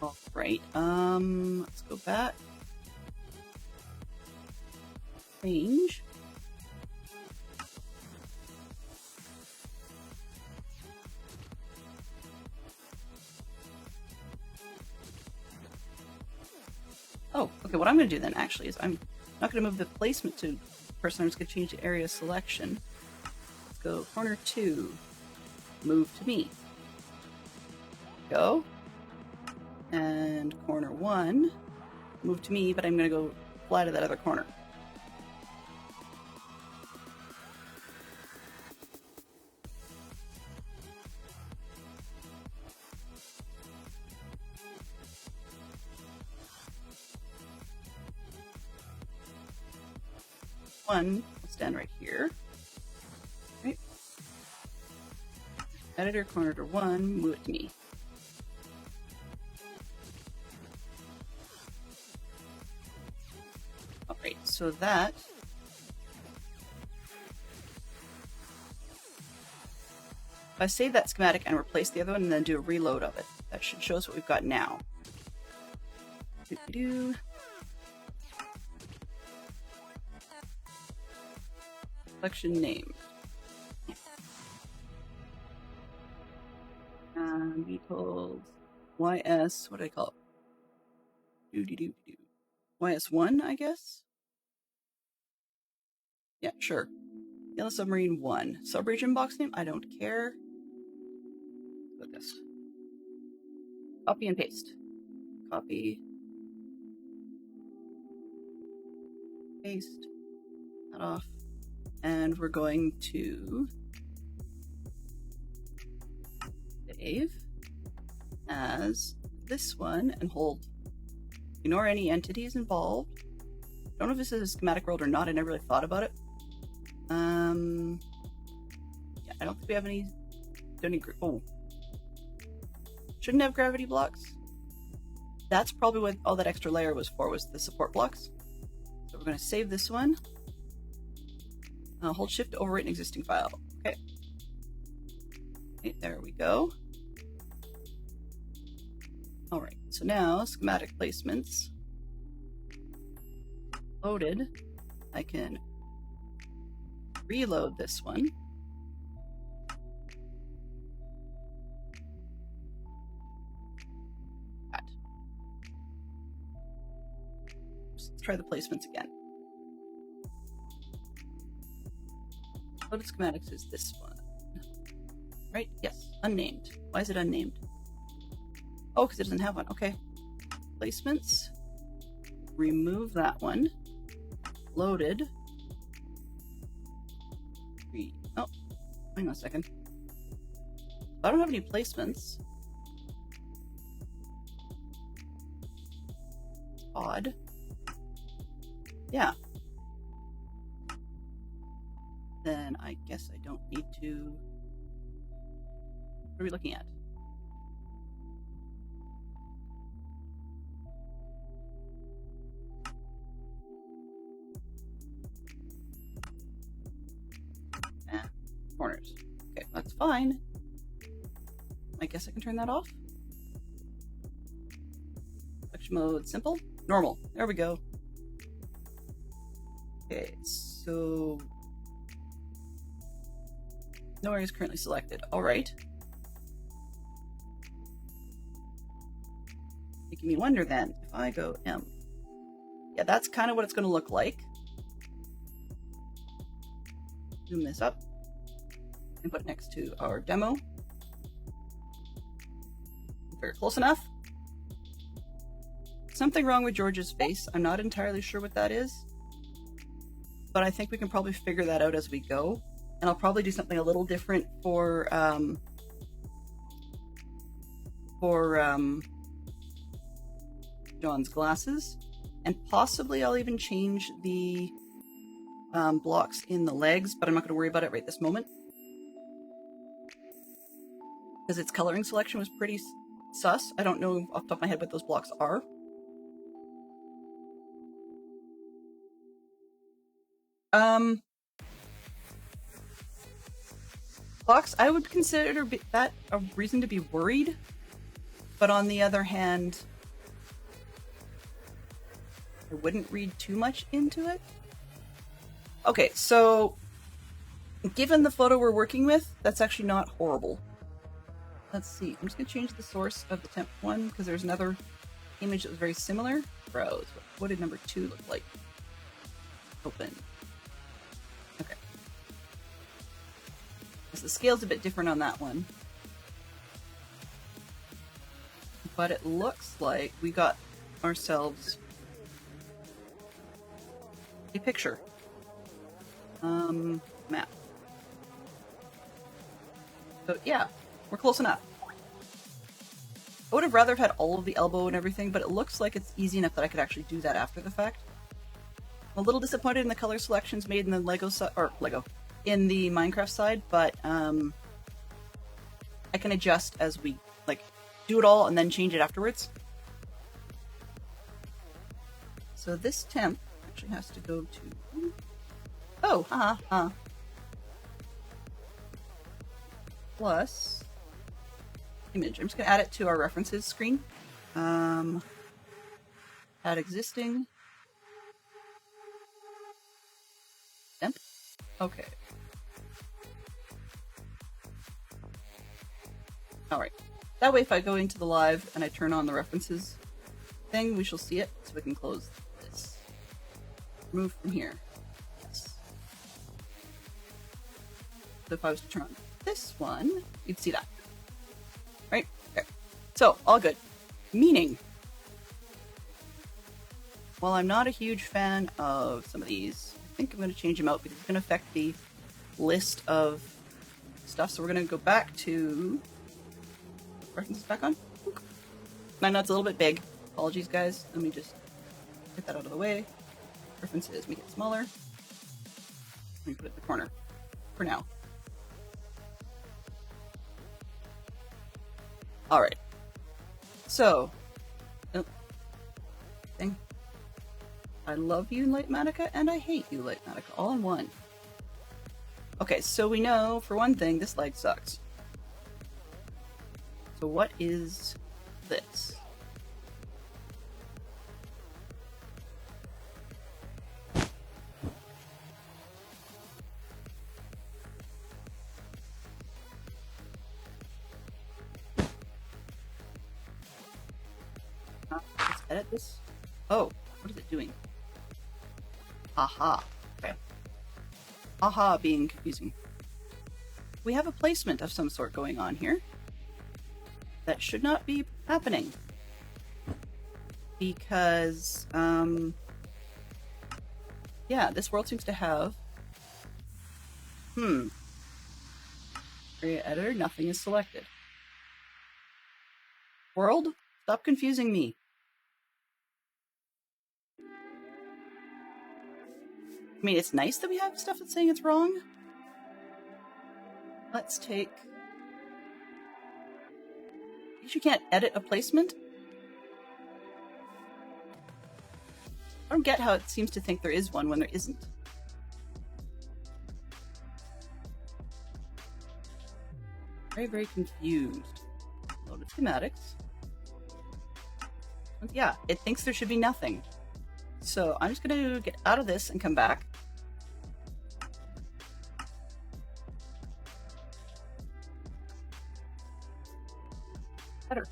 All right. Let's go back. Change. Oh, okay, what I'm going to do then actually is I'm not going to move the placement to person, I'm just going to change the area selection. Let's go corner 2, move to me. Go. And corner 1, move to me, but I'm going to go fly to that other corner. One will stand right here. Right. Editor corner to 1, move it to me. Alright, so that if I save that schematic and replace the other one and then do a reload of it, that should show us what we've got now. Doo-doo-doo. Collection name. Beetles. YS, what do I call it? YS1, I guess? Yeah, sure. Yellow Submarine 1. Subregion box name? I don't care. Look at this. Copy and paste. Copy. Paste. That off. And we're going to save as this one and hold. Ignore any entities involved. I don't know if this is a schematic world or not. I never really thought about it. Yeah, I don't think we have any. Oh, shouldn't have gravity blocks. That's probably what all that extra layer was for, was the support blocks. So we're going to save this one. Hold shift to overwrite an existing file. Okay. Okay, there we go. All right, so now schematic placements loaded. I can reload this one. Let's try the placements again. Loaded schematics is this one. Right? Yes. Unnamed. Why is it unnamed? Oh, because it doesn't have one. Okay. Placements. Remove that one. Loaded. Oh, hang on a second. I don't have any placements. Odd. Yeah. Then I guess I don't need to. What are we looking at? Corners. Okay, that's fine. I guess I can turn that off. Selection mode, simple, normal. There we go. Okay, so no area is currently selected. All right. Making me wonder then, if I go M. Yeah, that's kind of what it's going to look like. Zoom this up and put it next to our demo. Very close enough. Something wrong with George's face. I'm not entirely sure what that is, but I think we can probably figure that out as we go. And I'll probably do something a little different for John's glasses, and possibly I'll even change the blocks in the legs, but I'm not going to worry about it right this moment because its coloring selection was pretty sus. I don't know off the top of my head what those blocks are. Blocks, I would consider that a reason to be worried, but on the other hand, I wouldn't read too much into it. Okay, so given the photo we're working with, that's actually not horrible. Let's see, I'm just going to change the source of the temp one because there's another image that was very similar. Browse. What did number 2 look like? Open. Okay. So the scale's a bit different on that one. But it looks like we got ourselves a picture. Map. So yeah, we're close enough. I would have rather have had all of the elbow and everything, but it looks like it's easy enough that I could actually do that after the fact. I'm a little disappointed in the color selections made in the in the Minecraft side, but I can adjust as we do it all and then change it afterwards. So this temp actually has to go to plus image. I'm just going to add it to our references screen. Add existing. Temp. Okay. Alright. That way if I go into the live and I turn on the references thing, we shall see it. So we can close this. Remove from here. Yes. So if I was to turn on this one, you'd see that. Right? Okay. So, all good. Meaning, while I'm not a huge fan of some of these, I think I'm going to change them out because it's going to affect the list of stuff. So we're going to go back to references back on. I know it's a little bit big. Apologies, guys. Let me just get that out of the way. References, make it smaller. Let me put it in the corner for now. Alright. So, thing. I love you, Lightmatica, and I hate you, Lightmatica, all in one. Okay, so we know, for one thing, this leg sucks. So what is this? edit this? Oh, what is it doing? Aha. Okay. Aha being confusing. We have a placement of some sort going on here. That should not be happening. Because, yeah, this world seems to have... Area editor, nothing is selected. World, stop confusing me. I mean, it's nice that we have stuff that's saying it's wrong. Let's take... You can't edit a placement? I don't get how it seems to think there is one when there isn't. Very, very confused. Loaded schematics. Yeah, it thinks there should be nothing. So I'm just going to get out of this and come back. Better.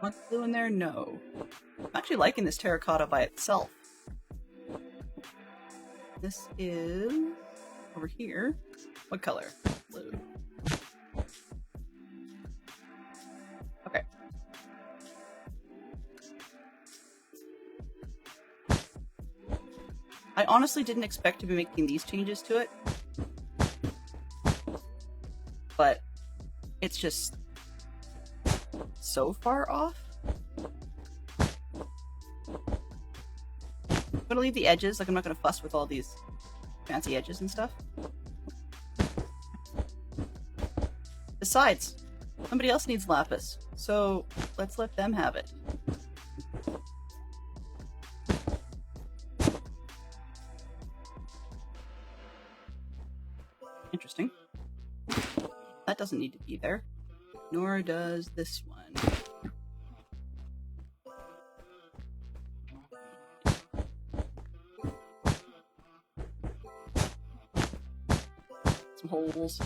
What's blue in there? No. I'm actually liking this terracotta by itself. This is over here. What color? Blue. Okay. I honestly didn't expect to be making these changes to it, but it's just so far off. I'm gonna leave the edges, like I'm not gonna fuss with all these fancy edges and stuff. Besides, somebody else needs lapis, so let's let them have it. Interesting. That doesn't need to be there, nor does this one. Some holes.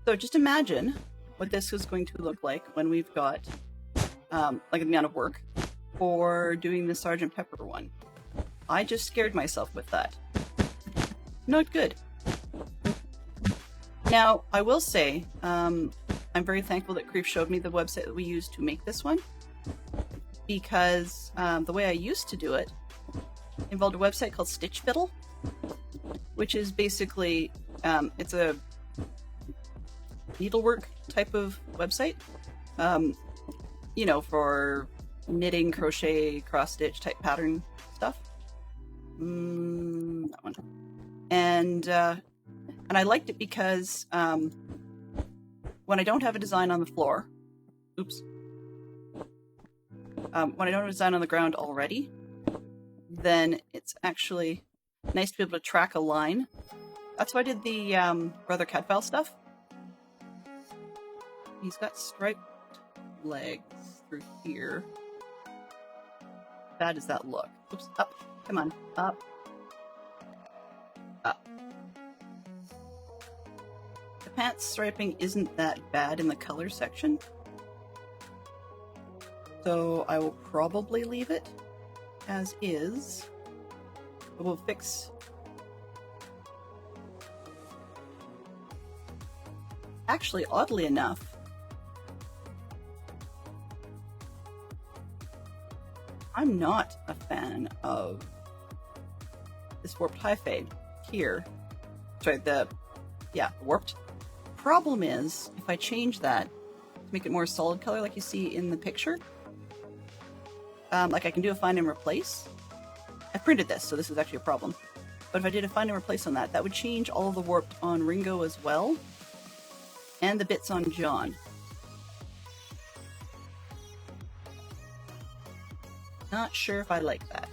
So just imagine what this is going to look like when we've got like the amount of work for doing the Sergeant Pepper one. I just scared myself with that. Not good. Now, I will say, I'm very thankful that Creef showed me the website that we used to make this one, because the way I used to do it involved a website called Stitch Fiddle, which is basically, it's a needlework type of website, you know, for knitting, crochet, cross-stitch type pattern stuff. That one. And I liked it because when I don't have a design on the floor, when I don't have a design on the ground already, then it's actually nice to be able to track a line. That's why I did the Brother Cadfael stuff. He's got striped legs through here. How bad does that look? Oops, up. Come on, up. Up. The pants striping isn't that bad in the color section, so I will probably leave it as is. But we'll fix... Actually, oddly enough, I'm not a fan of this warped high fade here. Sorry, the warped. Problem is, if I change that to make it more solid color like you see in the picture, like I can do a find and replace. I printed this, so this is actually a problem. But if I did a find and replace on that, that would change all of the warped on Ringo as well, and the bits on John. Not sure if I like that.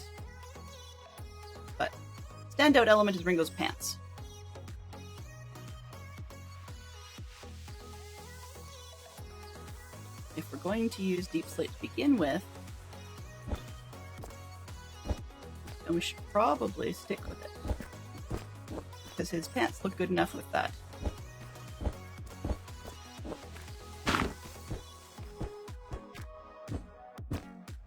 But standout element is Ringo's pants. If we're going to use Deep Slate to begin with, And we should probably stick with it. Because his pants look good enough with that.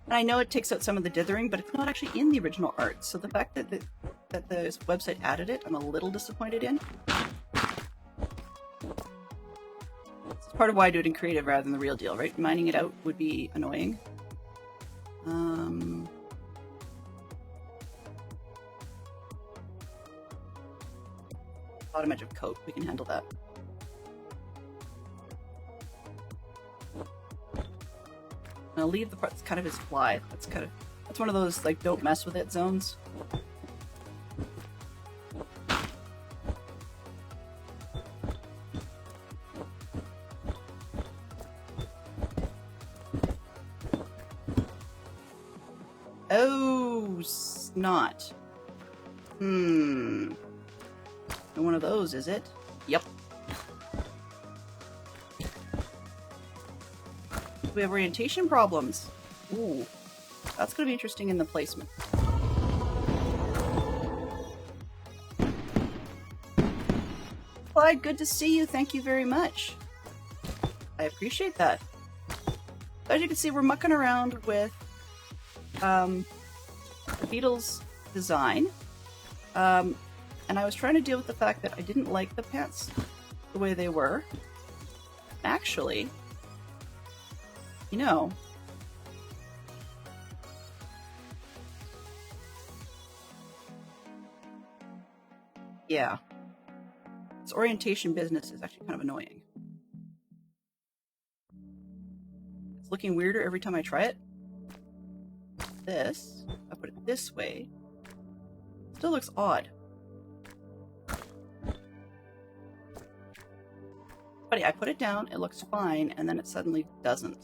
And I know it takes out some of the dithering, but it's not actually in the original art. So the fact that the website added it, I'm a little disappointed in. It's part of why I do it in creative rather than the real deal, right? Mining it out would be annoying. Bottom edge of coat, we can handle that. And I'll leave the part that's kind of his fly. That's one of those like don't mess with it zones. Oh, snot. And one of those, is it? Yep. We have orientation problems. Ooh, that's going to be interesting in the placement. Clyde, good to see you. Thank you very much. I appreciate that. As you can see, we're mucking around with the Beatles design. And I was trying to deal with the fact that I didn't like the pants the way they were. Actually, you know, yeah, this orientation business is actually kind of annoying. It's looking weirder every time I try it. This, I put it this way, still looks odd. I put it down, it looks fine, and then it suddenly doesn't.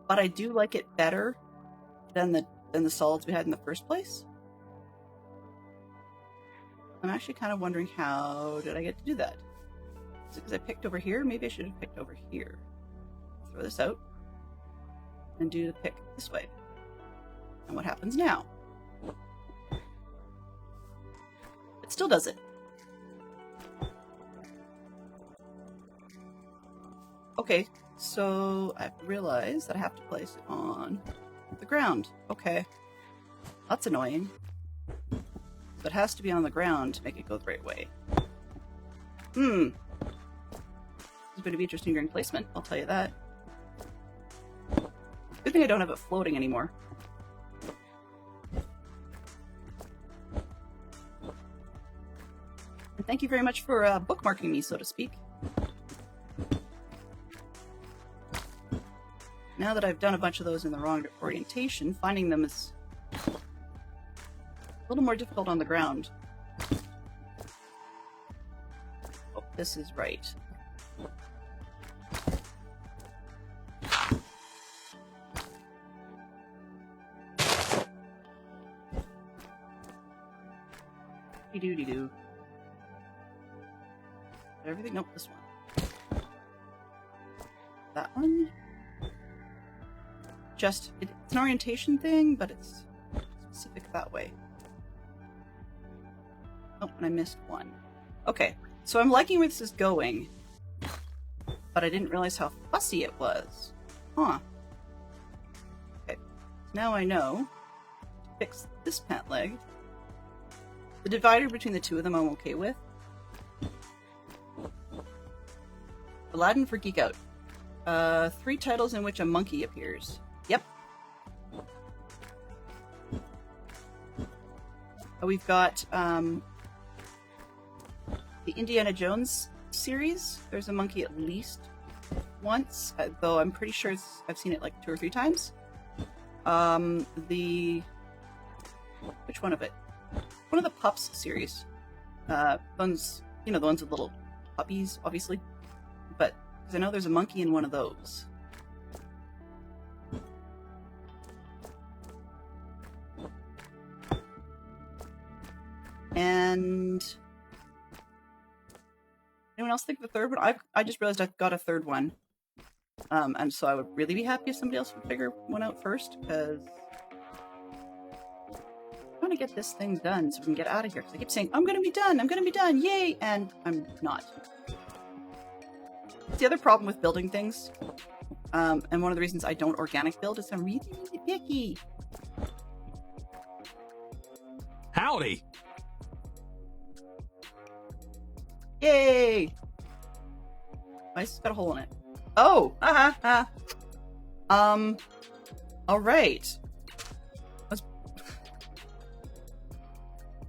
But I do like it better than the solids we had in the first place. I'm actually kind of wondering, how did I get to do that? Is it because I picked over here? Maybe I should have picked over here. Throw this out and do the pick this way. And what happens now? It still does it. Okay, so I've realized that I have to place it on the ground. Okay, that's annoying. But it has to be on the ground to make it go the right way. It's going to be interesting during placement, I'll tell you that. Good thing I don't have it floating anymore. And thank you very much for bookmarking me, so to speak. Now that I've done a bunch of those in the wrong orientation, finding them is a little more difficult on the ground. Oh, this is right. Doo-doo-doo-doo. Everything? Nope, this one. That one? Just, it's an orientation thing, but it's specific that way. Oh, and I missed one. Okay, so I'm liking where this is going, but I didn't realize how fussy it was. Huh. Okay, now I know to fix this pant leg. The divider between the two of them I'm okay with. Aladdin for Geek Out. 3 titles in which a monkey appears. Yep. We've got the Indiana Jones series. There's a monkey at least once, though I'm pretty sure I've seen it like 2 or 3 times. Which one of it? One of the Pups series. Ones, you know, the ones with little puppies, obviously. But, because I know there's a monkey in one of those. And anyone else think of the third one? I just realized I've got a third one. And so I would really be happy if somebody else would figure one out first, because want to get this thing done so we can get out of here. Because I keep saying, I'm going to be done, yay! And I'm not. It's the other problem with building things. And one of the reasons I don't organic build is I'm really, really picky. Howdy! Yay! It's got a hole in it. Oh! Alright.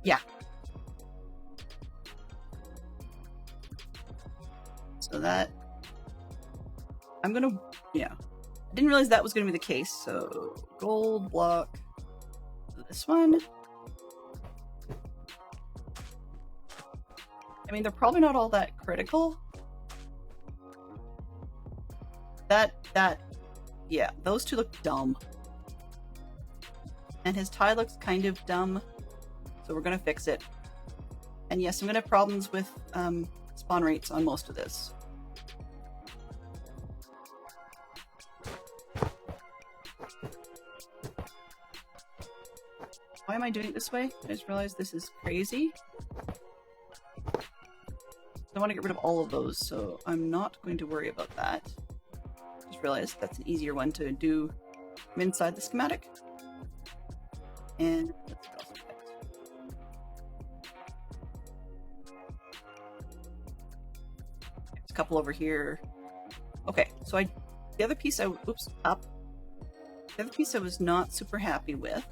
Yeah. So that... I'm gonna... Yeah. I didn't realize that was gonna be the case, so... Gold block... This one. I mean, they're probably not all that critical. Yeah, those two look dumb. And his tie looks kind of dumb. So we're gonna fix it. And yes, I'm gonna have problems with spawn rates on most of this. Why am I doing it this way? I just realized this is crazy. I want to get rid of all of those, so I'm not going to worry about that. Just realized that's an easier one to do from inside the schematic. And let's see what else we got. There's a couple over here. Okay, so the other piece The other piece I was not super happy with.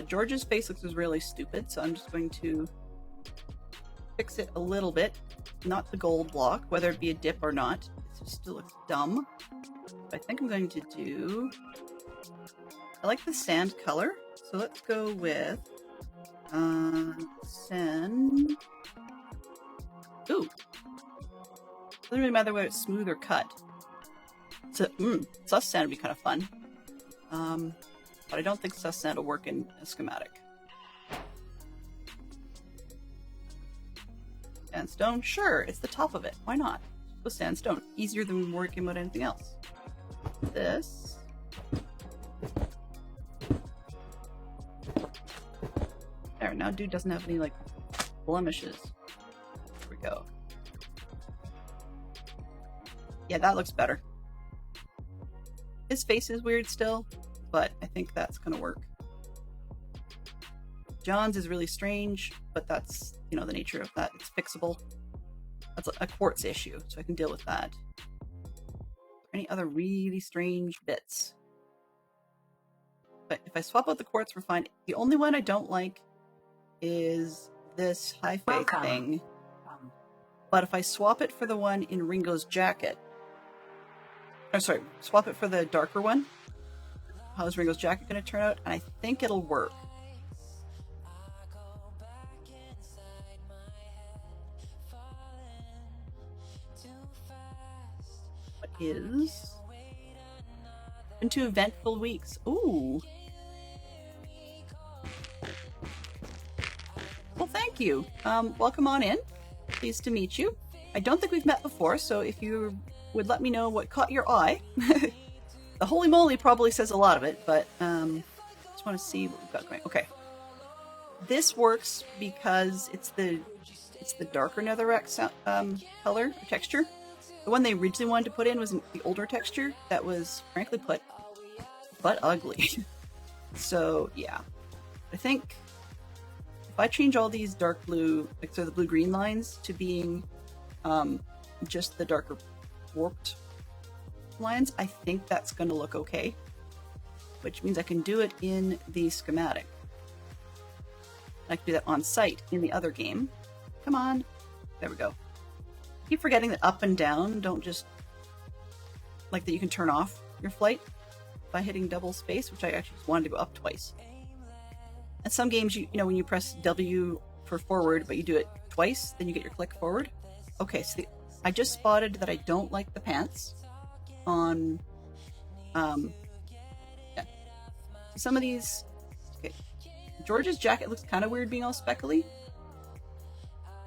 George's face looks really stupid, so I'm just going to fix it a little bit. Not the gold block, whether it be a dip or not. It still looks dumb. But I think I'm going to do... I like the sand color, so let's go with sand. Ooh. Doesn't really matter whether it's smooth or cut. So, sus sand would be kind of fun. But I don't think sus sand will work in a schematic. Sandstone? Sure, it's the top of it. Why not? Go sandstone. Easier than working with anything else. This. There, now dude doesn't have any, like, blemishes. There we go. Yeah, that looks better. His face is weird still, but I think that's gonna work. John's is really strange, but that's, you know, the nature of that. It's fixable. That's a quartz issue, so I can deal with that. Any other really strange bits? But if I swap out the quartz, we're fine. The only one I don't like is this high-fi thing. But if I swap it for the one in Ringo's jacket... Oh, sorry, swap it for the darker one. How's Ringo's jacket going to turn out? And I think it'll work. What is... Been 2 eventful weeks. Ooh. Well, thank you. Welcome on in. Pleased to meet you. I don't think we've met before, so if you would let me know what caught your eye. The holy moly probably says a lot of it, but just want to see what we've got going. Okay. This works because it's the darker netherrack color or texture. The one they originally wanted to put in was the older texture that was frankly put but ugly. So yeah, I think if I change all these dark blue, like so the blue-green lines to being just the darker warped lines, I think that's going to look okay. Which means I can do it in the schematic. I can do that on site in the other game. Come on. There we go. I keep forgetting that up and down don't just... like that you can turn off your flight by hitting double space, which I actually just wanted to go up twice. And some games, you know, when you press W for forward, but you do it twice, then you get your click forward. Okay, so I just spotted that I don't like the pants on... yeah. Some of these... Okay. George's jacket looks kind of weird being all speckly.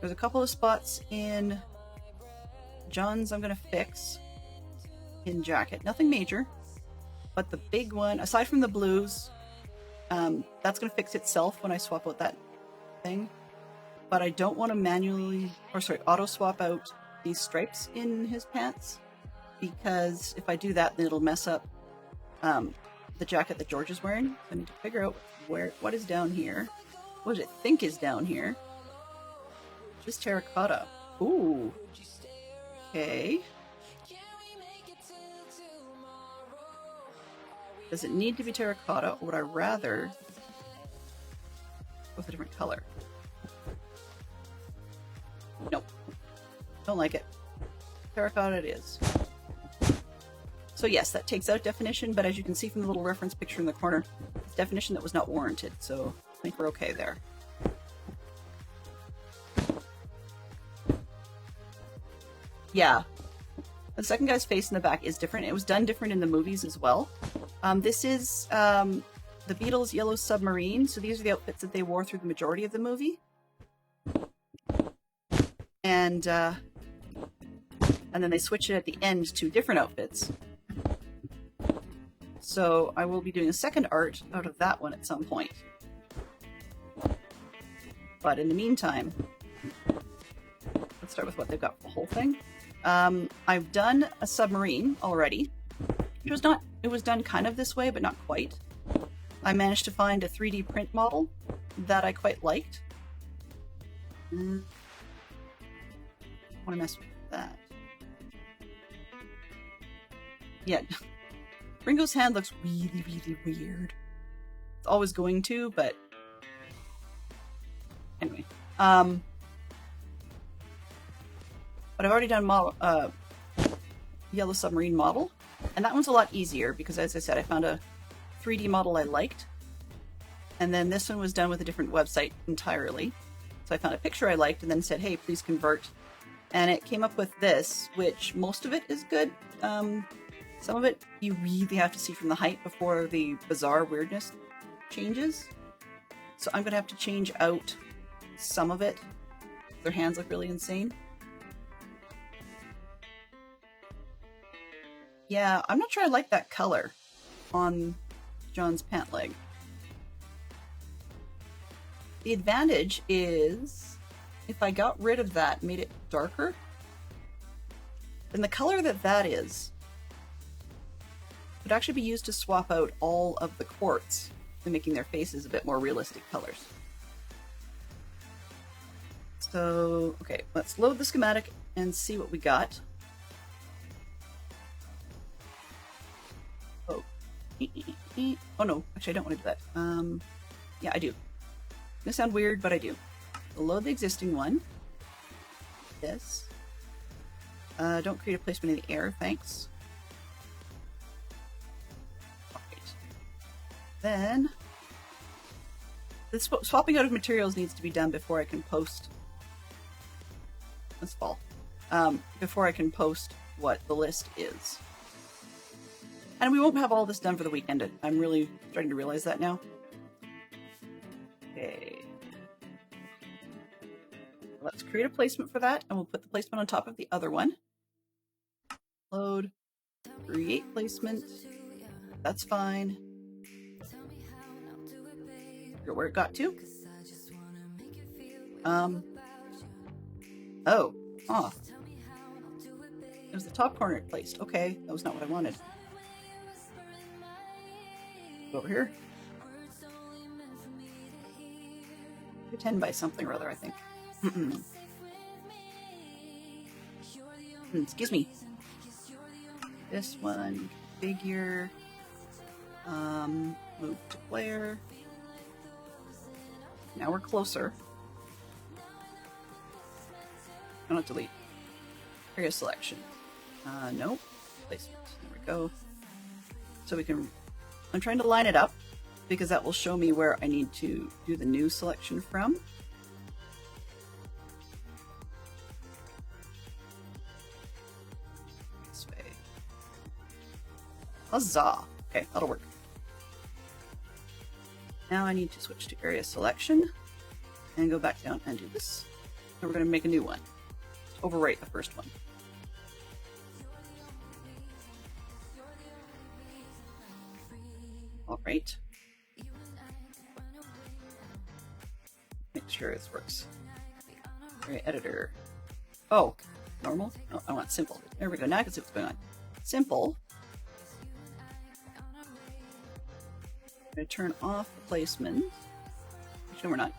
There's a couple of spots in John's I'm going to fix in jacket. Nothing major. But the big one, aside from the blues, That's going to fix itself when I swap out that thing. But I don't want to auto swap out these stripes in his pants, because if I do that, then it'll mess up the jacket that George is wearing. So I need to figure out what is down here. What does it think is down here? Just terracotta. Ooh. Okay. Does it need to be terracotta, or would I rather go with a different color? Nope. Don't like it. Terracotta it is. So yes, that takes out definition, but as you can see from the little reference picture in the corner, it's definition that was not warranted, so I think we're okay there. Yeah. The second guy's face in the back is different. It was done different in the movies as well. This is the Beatles' Yellow Submarine, so these are the outfits that they wore through the majority of the movie. And then they switch it at the end to different outfits. So I will be doing a second art out of that one at some point. But in the meantime, let's start with what they've got for the whole thing. I've done a submarine already. It was done kind of this way, but not quite. I managed to find a 3D print model that I quite liked. I want to mess with that. Yeah. Ringo's hand looks really, really weird. It's always going to, but anyway. But I've already done Yellow Submarine model, and that one's a lot easier because, as I said, I found a 3D model I liked, and then this one was done with a different website entirely. So I found a picture I liked and then said, hey, please convert. And it came up with this, which most of it is good. Some of it you really have to see from the height before the bizarre weirdness changes. So I'm going to have to change out some of it. Their hands look really insane. Yeah, I'm not sure I like that color on John's pant leg. The advantage is if I got rid of that, made it darker, then the color that is would actually be used to swap out all of the quartz and making their faces a bit more realistic colors. So, okay, let's load the schematic and see what we got. Oh. Oh no, actually I don't want to do that. Yeah, I do. It's gonna sound weird, but I do. We'll load the existing one. This. Don't create a placement in the air, thanks. Alright. Then, the swapping out of materials needs to be done before I can post this fall. Before I can post what the list is. And we won't have all this done for the weekend. I'm really starting to realize that now. Okay. Let's create a placement for that, and we'll put the placement on top of the other one. Load. Create placement. That's fine. Figure where it got to. Oh. Oh. It was the top corner it placed. Okay, that was not what I wanted. Go over here. 10 by something or other, I think. Excuse me. This one, figure. Move to player. Now we're closer. Oh, not delete. Area selection. Nope. Placement. There we go. So we can. I'm trying to line it up because that will show me where I need to do the new selection from. This way. Huzzah! Okay, that'll work. Now I need to switch to area selection and go back down and do this. So we're going to make a new one. Overwrite the first one. All right. sure this works. Area editor. Oh, normal? No, I want simple. There we go. Now I can see what's going on. Simple. I'm going to turn off the placement. Actually, no, we're not.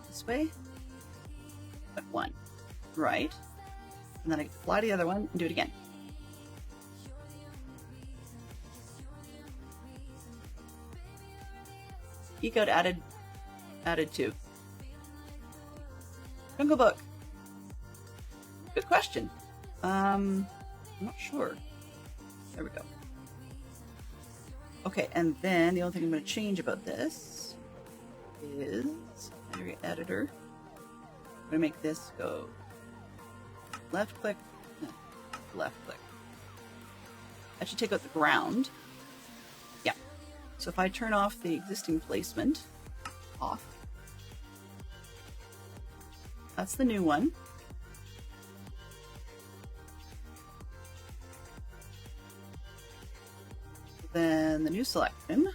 This way. But one. Right. And then I can fly to the other one and do it again. Geek out added to. Jungle Book. Good question. I'm not sure. There we go. Okay, and then the only thing I'm going to change about this is area editor. I'm going to make this go left click, left click. That should take out the ground. Yeah. So if I turn off the existing placement, off. That's the new one. Then the new selection.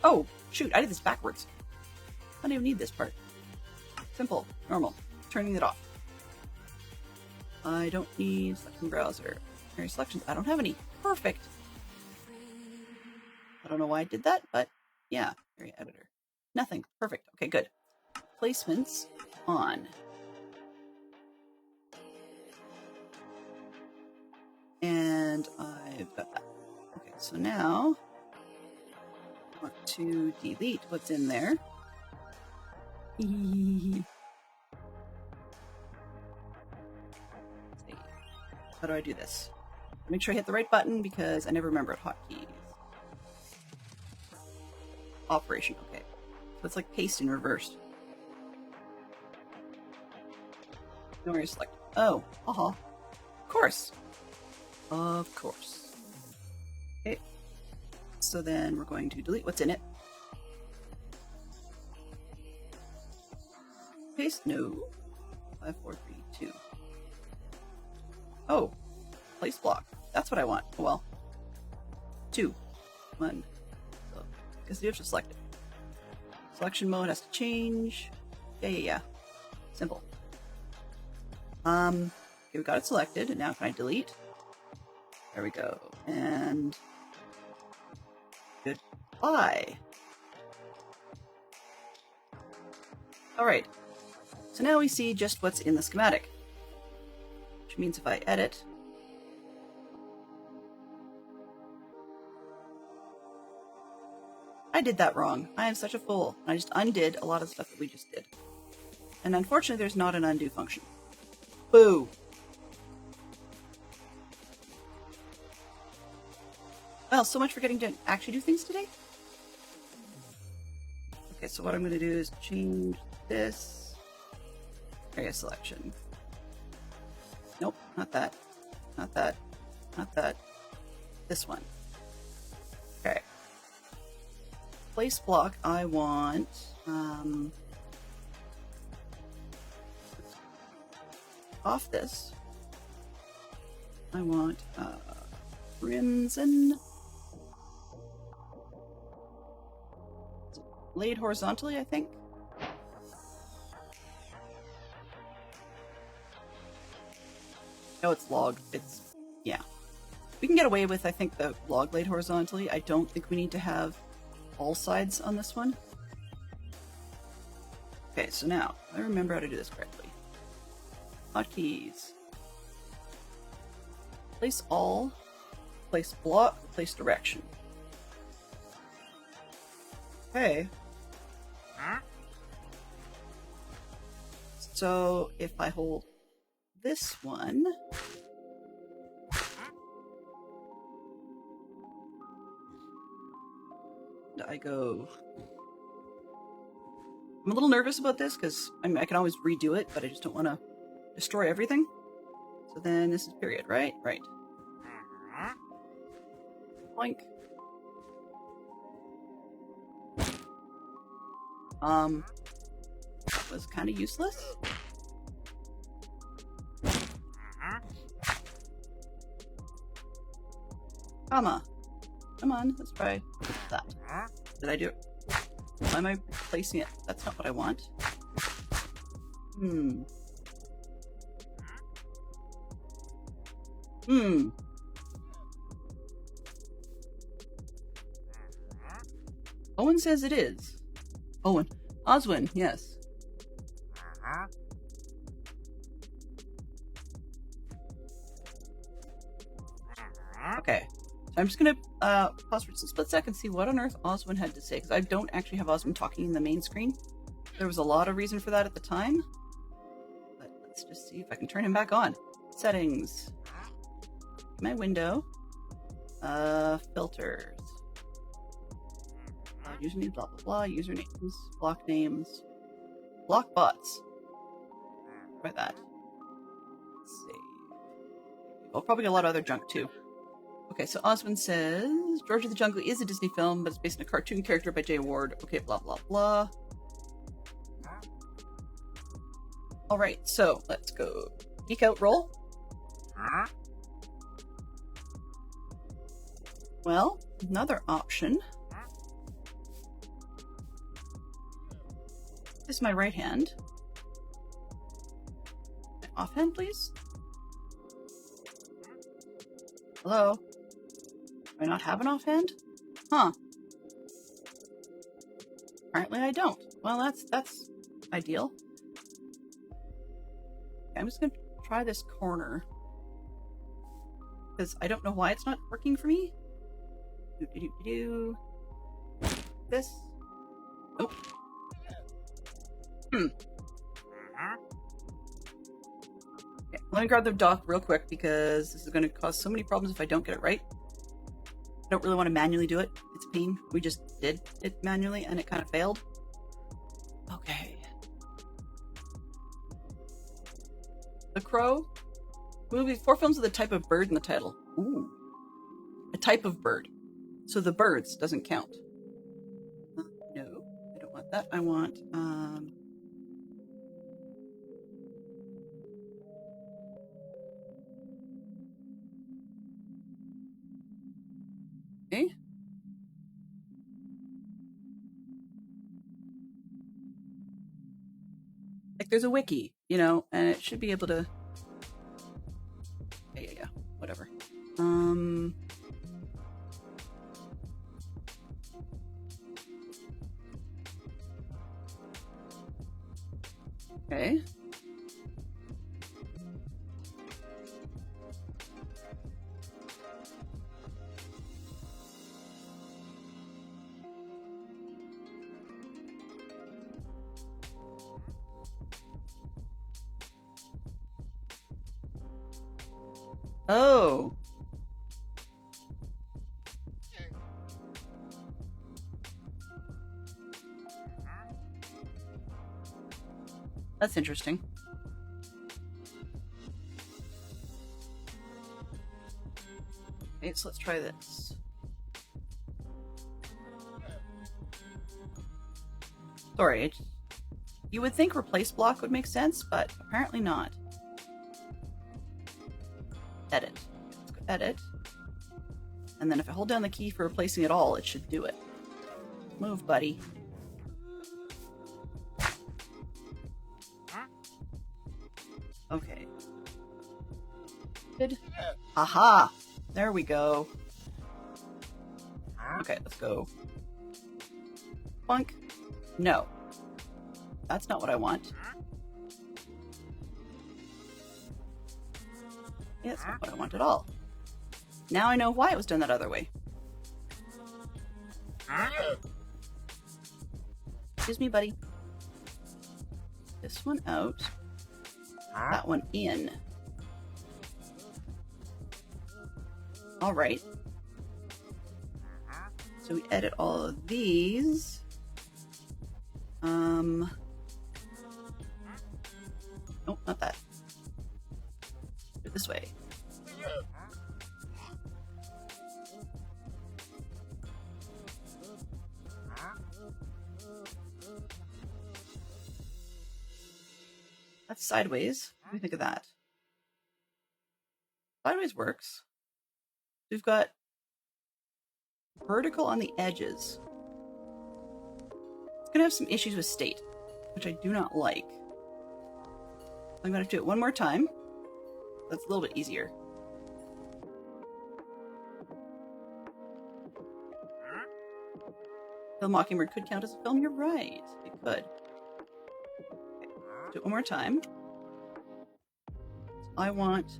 Oh, shoot, I did this backwards. I don't even need this part. Simple, normal, turning it off. I don't need selection browser. Area selections, I don't have any. Perfect. I don't know why I did that, but yeah, area editor. Nothing, perfect, okay, good. Placements on. And I've got that. Okay, so now I want to delete what's in there. Let's see. How do I do this? Make sure I hit the right button because I never remember hotkeys. Operation, okay. So it's like paste in reverse. No area select. Oh, of course. Of course. Okay. So then we're going to delete what's in it. Paste, no. 5, 4, 3, 2. Oh, place block. That's what I want. Oh well. 2, 1. So, because you have to select it. Selection mode has to change. Yeah. Simple. Okay, we got it selected, and now can I delete? There we go. And goodbye. All right. So now we see just what's in the schematic, which means if I edit, I did that wrong. I am such a fool. I just undid a lot of stuff that we just did. And unfortunately, there's not an undo function. Boo. Well, so much for getting to actually do things today. Okay, so what I'm going to do is change this area selection. Nope, not that. Not that. Not that. This one. Okay. Place block, I want... off this. I want crimson. Laid horizontally, I think. No, it's log. It's, yeah. We can get away with, I think, the log laid horizontally. I don't think we need to have all sides on this one. Okay, so now, I remember how to do this correctly. Hotkeys. Place all, place block, place direction. Okay. So if I hold this one, I go... I'm a little nervous about this because I can always redo it, but I just don't want to destroy everything. So then this is period, right? Right. Blank. That was kind of useless. Comma. Come on, let's try that. Did I do it? Why am I placing it? That's not what I want. Owen says it is. Owen. Oswin, yes. Okay. So I'm just gonna pause for just a split second and see what on earth Oswin had to say, because I don't actually have Oswin talking in the main screen. There was a lot of reason for that at the time. But let's just see if I can turn him back on. Settings. My window. Filters. Username, blah, blah, blah. Usernames. Block names. Block bots. Try that. Let's see. I'll probably get a lot of other junk too. Okay, so Osmond says George of the Jungle is a Disney film, but it's based on a cartoon character by Jay Ward. Okay, blah, blah, blah. Alright, so let's go. Geek out roll. Well, another option is my right hand. Offhand, please. Hello? Do I not have an offhand? Huh. Apparently I don't. Well, that's ideal. Okay, I'm just gonna try this corner. Because I don't know why it's not working for me. This. Oh. Okay, let me grab the dock real quick because this is going to cause so many problems if I don't get it right. I don't really want to manually do it. It's a pain. We just did it manually and it kind of failed. Okay. The Crow. Movie 4 films with a type of bird in the title. Ooh. A type of bird. So the birds doesn't count. No, I don't want that. I want, okay. Like there's a wiki, you know, and it should be able to, yeah, whatever. Okay. Oh. That's interesting. Okay, so let's try this. Sorry, you would think replace block would make sense, but apparently not. Edit. Let's go edit. And then if I hold down the key for replacing it all, it should do it. Move, buddy. Okay. Good. Aha! There we go. Okay, let's go. Plunk. No. That's not what I want. Yeah, that's not what I want at all. Now I know why it was done that other way. Excuse me, buddy. This one out. That one in. Alright. So we edit all of these. Nope, not that. Do it this way. That's sideways. What do you think of that? Sideways works. We've got vertical on the edges. It's gonna have some issues with state, which I do not like. I'm gonna have to do it one more time. That's a little bit easier. Kill Mockingbird could count as a film. You're right. It could. Okay. Do it one more time. So I want...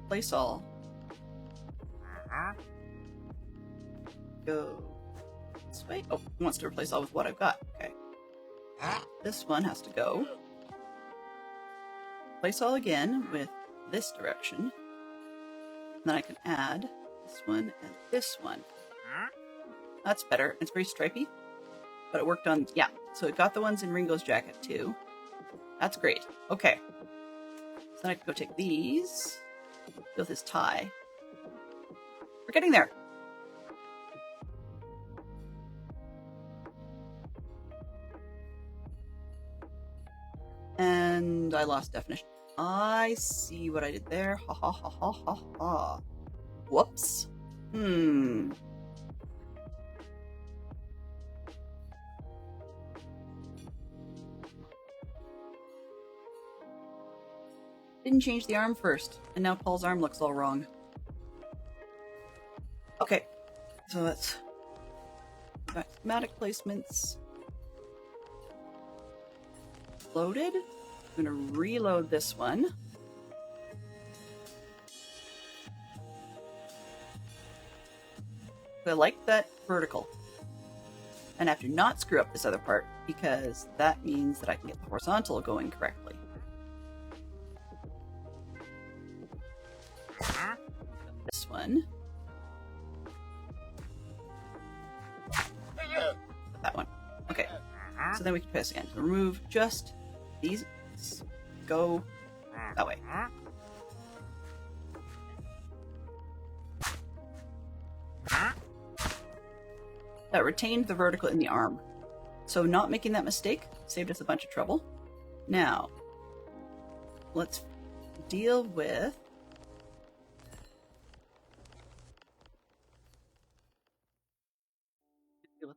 Place all. Go this way. Oh, it wants to replace all with what I've got. Okay. This one has to go. Place all again with this direction. And then I can add this one and this one. That's better. It's very stripy, but it worked on, yeah. So it got the ones in Ringo's jacket too. That's great. Okay. So then I can go take these with his tie. We're getting there. And I lost definition. I see what I did there. Ha ha ha ha ha ha. Whoops. Didn't change the arm first, and now Paul's arm looks all wrong. Okay, so let's go back to thematic placements. Loaded. I'm gonna reload this one. I like that vertical. And I have to not screw up this other part because that means that I can get the horizontal going correctly. This one. That one. Okay. So then we can press again. Remove just these. Go that way. That retained the vertical in the arm. So not making that mistake saved us a bunch of trouble. Now, let's deal with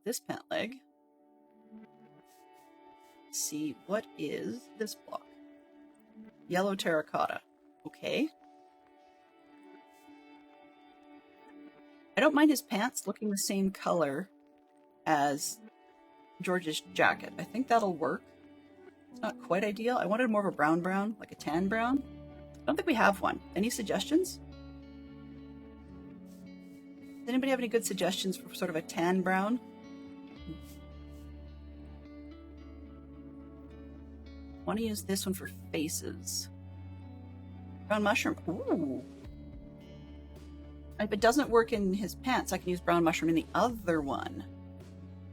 this pant leg. See, what is this block? Yellow terracotta. Okay. I don't mind his pants looking the same color as George's jacket. I think that'll work. It's not quite ideal. I wanted more of a brown, like a tan brown. I don't think we have one. Any suggestions? Does anybody have any good suggestions for sort of a tan brown? I want to use this one for faces. Brown mushroom. Ooh. If it doesn't work in his pants, I can use brown mushroom in the other one.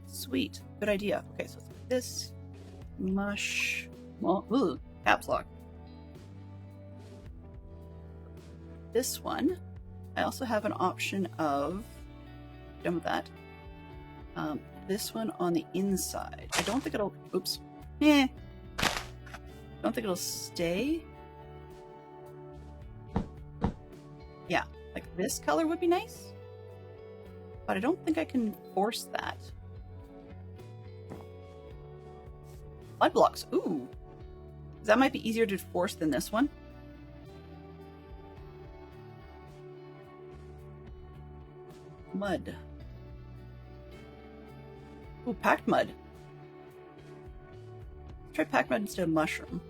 Sweet. Good idea. Okay, so it's this well, ooh, caps lock. This one. I also have an option of, done with that, this one on the inside. I don't think it'll, oops. Don't think it'll stay. Yeah, like this color would be nice. But I don't think I can force that. Mud blocks, ooh. That might be easier to force than this one. Mud. Ooh, packed mud. Try packed mud instead of mushroom.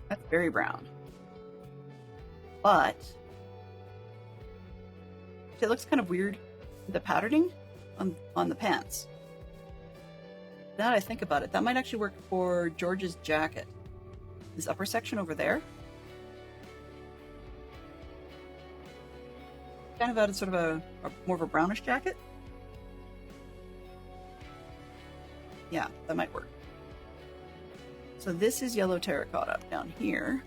That's very brown. But it looks kind of weird, the patterning on the pants. Now that I think about it, that might actually work for George's jacket. This upper section over there. Kind of added sort of a more of a brownish jacket. Yeah, that might work. So this is yellow terracotta down here.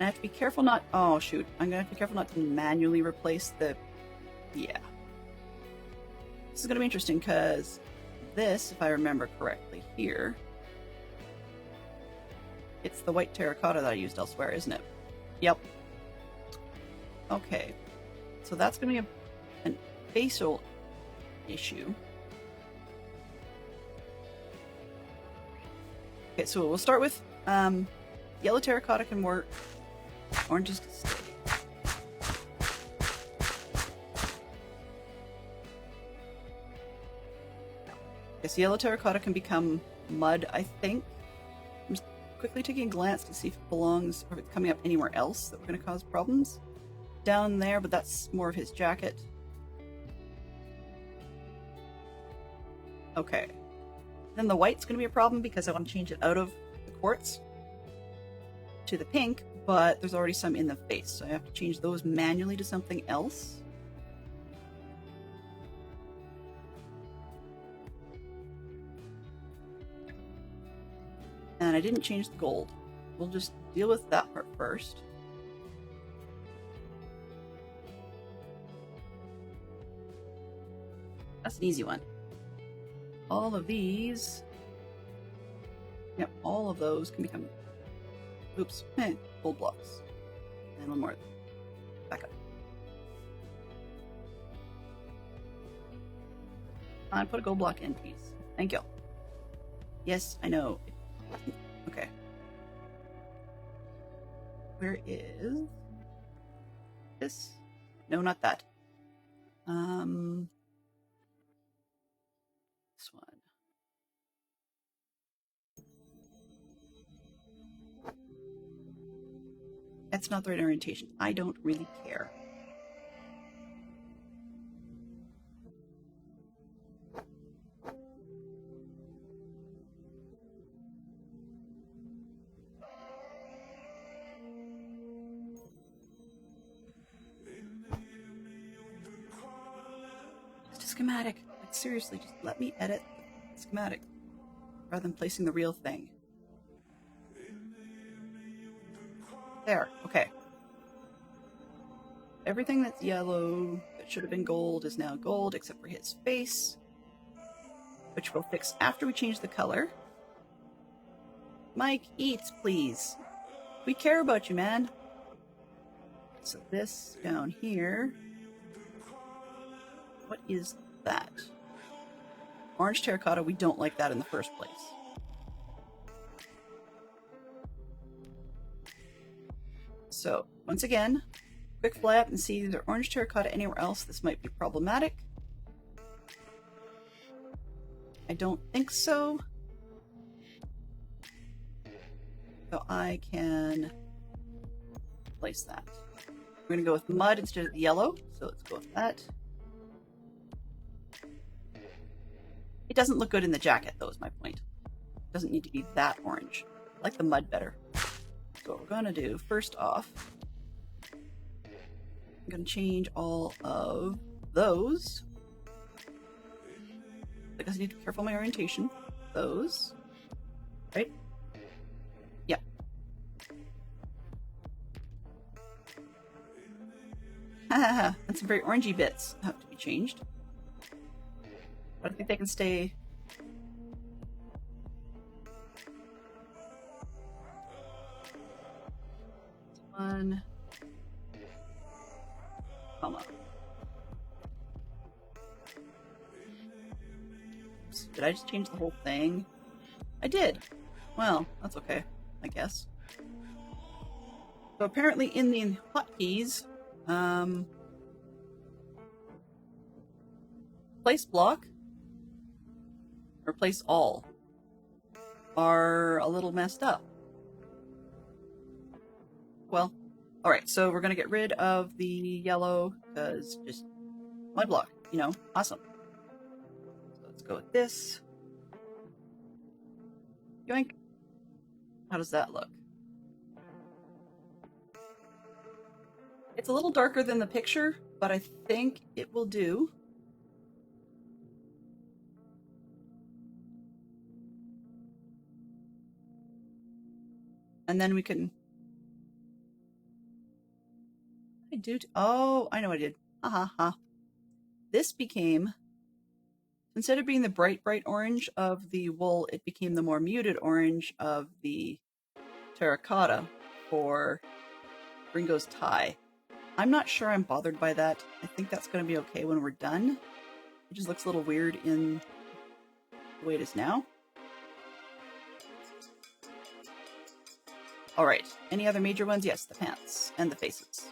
I have to be careful not... Oh, shoot. I'm going to have to be careful not to manually replace the... Yeah. This is going to be interesting because this, if I remember correctly here, it's the white terracotta that I used elsewhere, isn't it? Yep. Okay. So that's going to be an facial issue. Okay, so we'll start with yellow terracotta can work. Oranges can stay. Yes, yellow terracotta can become mud, I think. I'm just quickly taking a glance to see if it belongs or if it's coming up anywhere else that we're going to cause problems. Down there, but that's more of his jacket. Okay. Then the white's going to be a problem because I want to change it out of the quartz to the pink, but there's already some in the face, so I have to change those manually to something else. And I didn't change the gold. We'll just deal with that part first. That's an easy one. All of these... Yep, all of those can become... Oops, gold blocks. And one more. Back up. I put a gold block in, please. Thank you. Yes, I know. Okay. Where is this? No, not that. This one. That's not the right orientation. I don't really care. Just a schematic. Like, seriously, just let me edit the schematic rather than placing the real thing. There, okay. Everything that's yellow that should have been gold is now gold, except for his face, which we'll fix after we change the color. Mike, eat, please. We care about you, man. So this down here, what is that? Orange terracotta, we don't like that in the first place. So, once again, quick fly up and see if there's orange terracotta anywhere else. This might be problematic. I don't think so. So I can place that. We're going to go with mud instead of the yellow, so let's go with that. It doesn't look good in the jacket, though, is my point. It doesn't need to be that orange. I like the mud better. So what we're going to do, first off, I'm going to change all of those. I guess I need to be careful of my orientation. Those. Right? Yeah. And some very orangey bits have to be changed. But I think they can stay. One. Comma. Oops, did I just change the whole thing? I did. Well, that's okay, I guess. So apparently in the hotkeys, place block or place all are a little messed up. Well, alright, so we're going to get rid of the yellow, because just mud block, you know, awesome. So let's go with this. Yoink. How does that look? It's a little darker than the picture, but I think it will do. And then we can do? Oh, I know what I did. Ha ha ha. This became, instead of being the bright, bright orange of the wool, it became the more muted orange of the terracotta for Ringo's tie. I'm not sure I'm bothered by that. I think that's going to be okay when we're done. It just looks a little weird in the way it is now. Alright, any other major ones? Yes, the pants and the faces.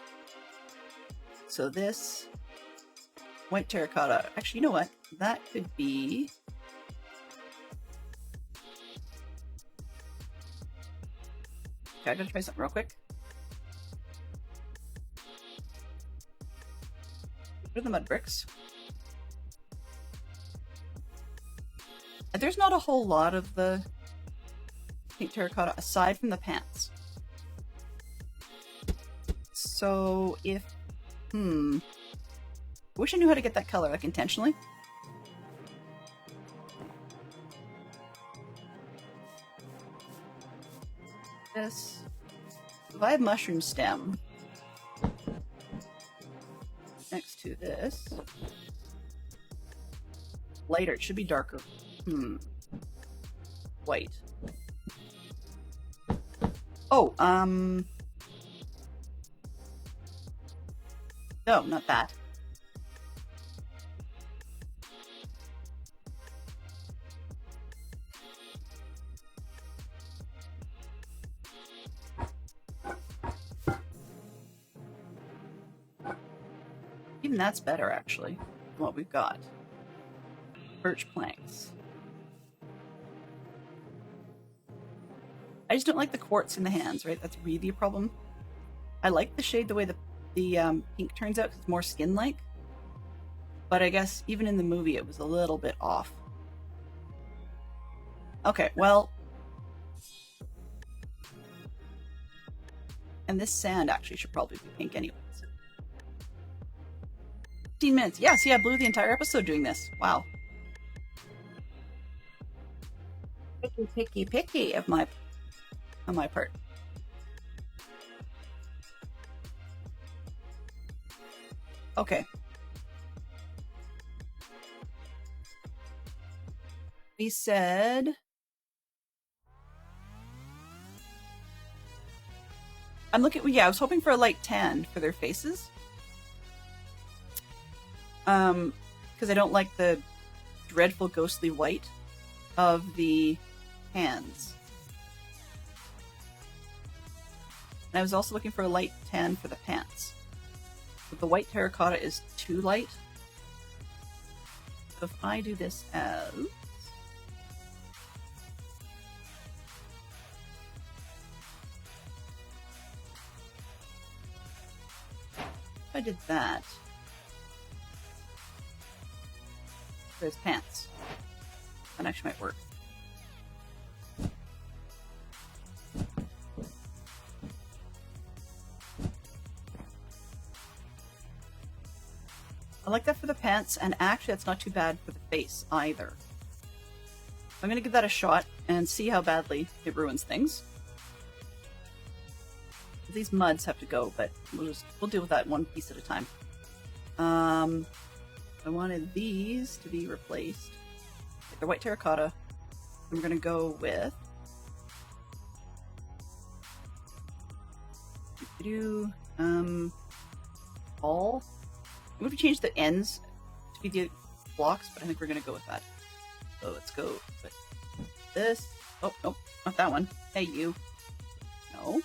So this white terracotta. Actually, you know what? That could be... Okay, I gotta try something real quick. What are the mud bricks? There's not a whole lot of the pink terracotta aside from the pants. So if... I wish I knew how to get that color, like intentionally. This... If I have mushroom stem next to this... Lighter, it should be darker. White. Oh, no, not that. Even that's better, actually, than what we've got. Birch planks. I just don't like the quartz in the hands, right? That's really a problem. I like the shade the way the pink turns out because it's more skin-like. But I guess even in the movie it was a little bit off. Okay, well... And this sand actually should probably be pink anyways. 15 minutes. Yeah, see, I blew the entire episode doing this. Wow. Picky of my... on my part. Okay. We said... I'm looking... Yeah, I was hoping for a light tan for their faces. Because I don't like the dreadful ghostly white of the hands. And I was also looking for a light tan for the pants. But the white terracotta is too light. So if I do this as... If I did that... There's pants. That actually might work. I like that for the pants, and actually that's not too bad for the face either. I'm gonna give that a shot and see how badly it ruins things. These muds have to go, but we'll deal with that one piece at a time. I wanted these to be replaced. They're white terracotta. I'm gonna go with all. I'm going to change the ends to be the blocks, but I think we're going to go with that. So let's go with this. Oh, nope, not that one. Hey, you. No.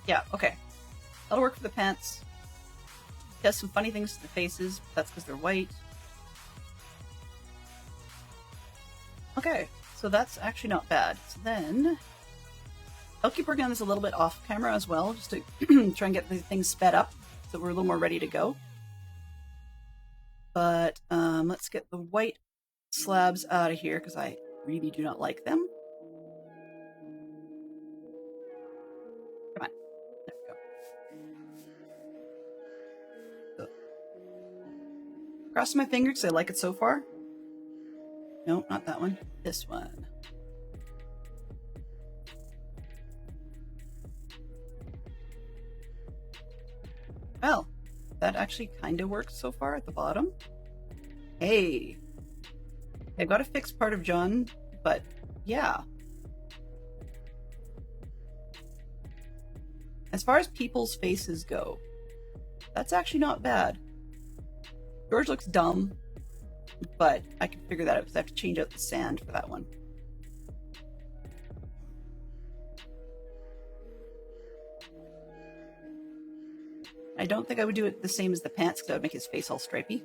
Yeah, okay. That'll work for the pants. It does some funny things to the faces, but that's because they're white. Okay, so that's actually not bad. So then... I'll keep working on this a little bit off camera as well, just to try and get the things sped up, so we're a little more ready to go. But let's get the white slabs out of here, because I really do not like them. Come on. There we go. crossing my fingers because I like it so far. No, not that one. This one. Well, that actually kind of works so far at the bottom. Hey. I've got to fix part of John, but yeah. As far as people's faces go, that's actually not bad. George looks dumb, but I can figure that out because I have to change out the sand for that one. I don't think I would do it the same as the pants because that would make his face all stripy.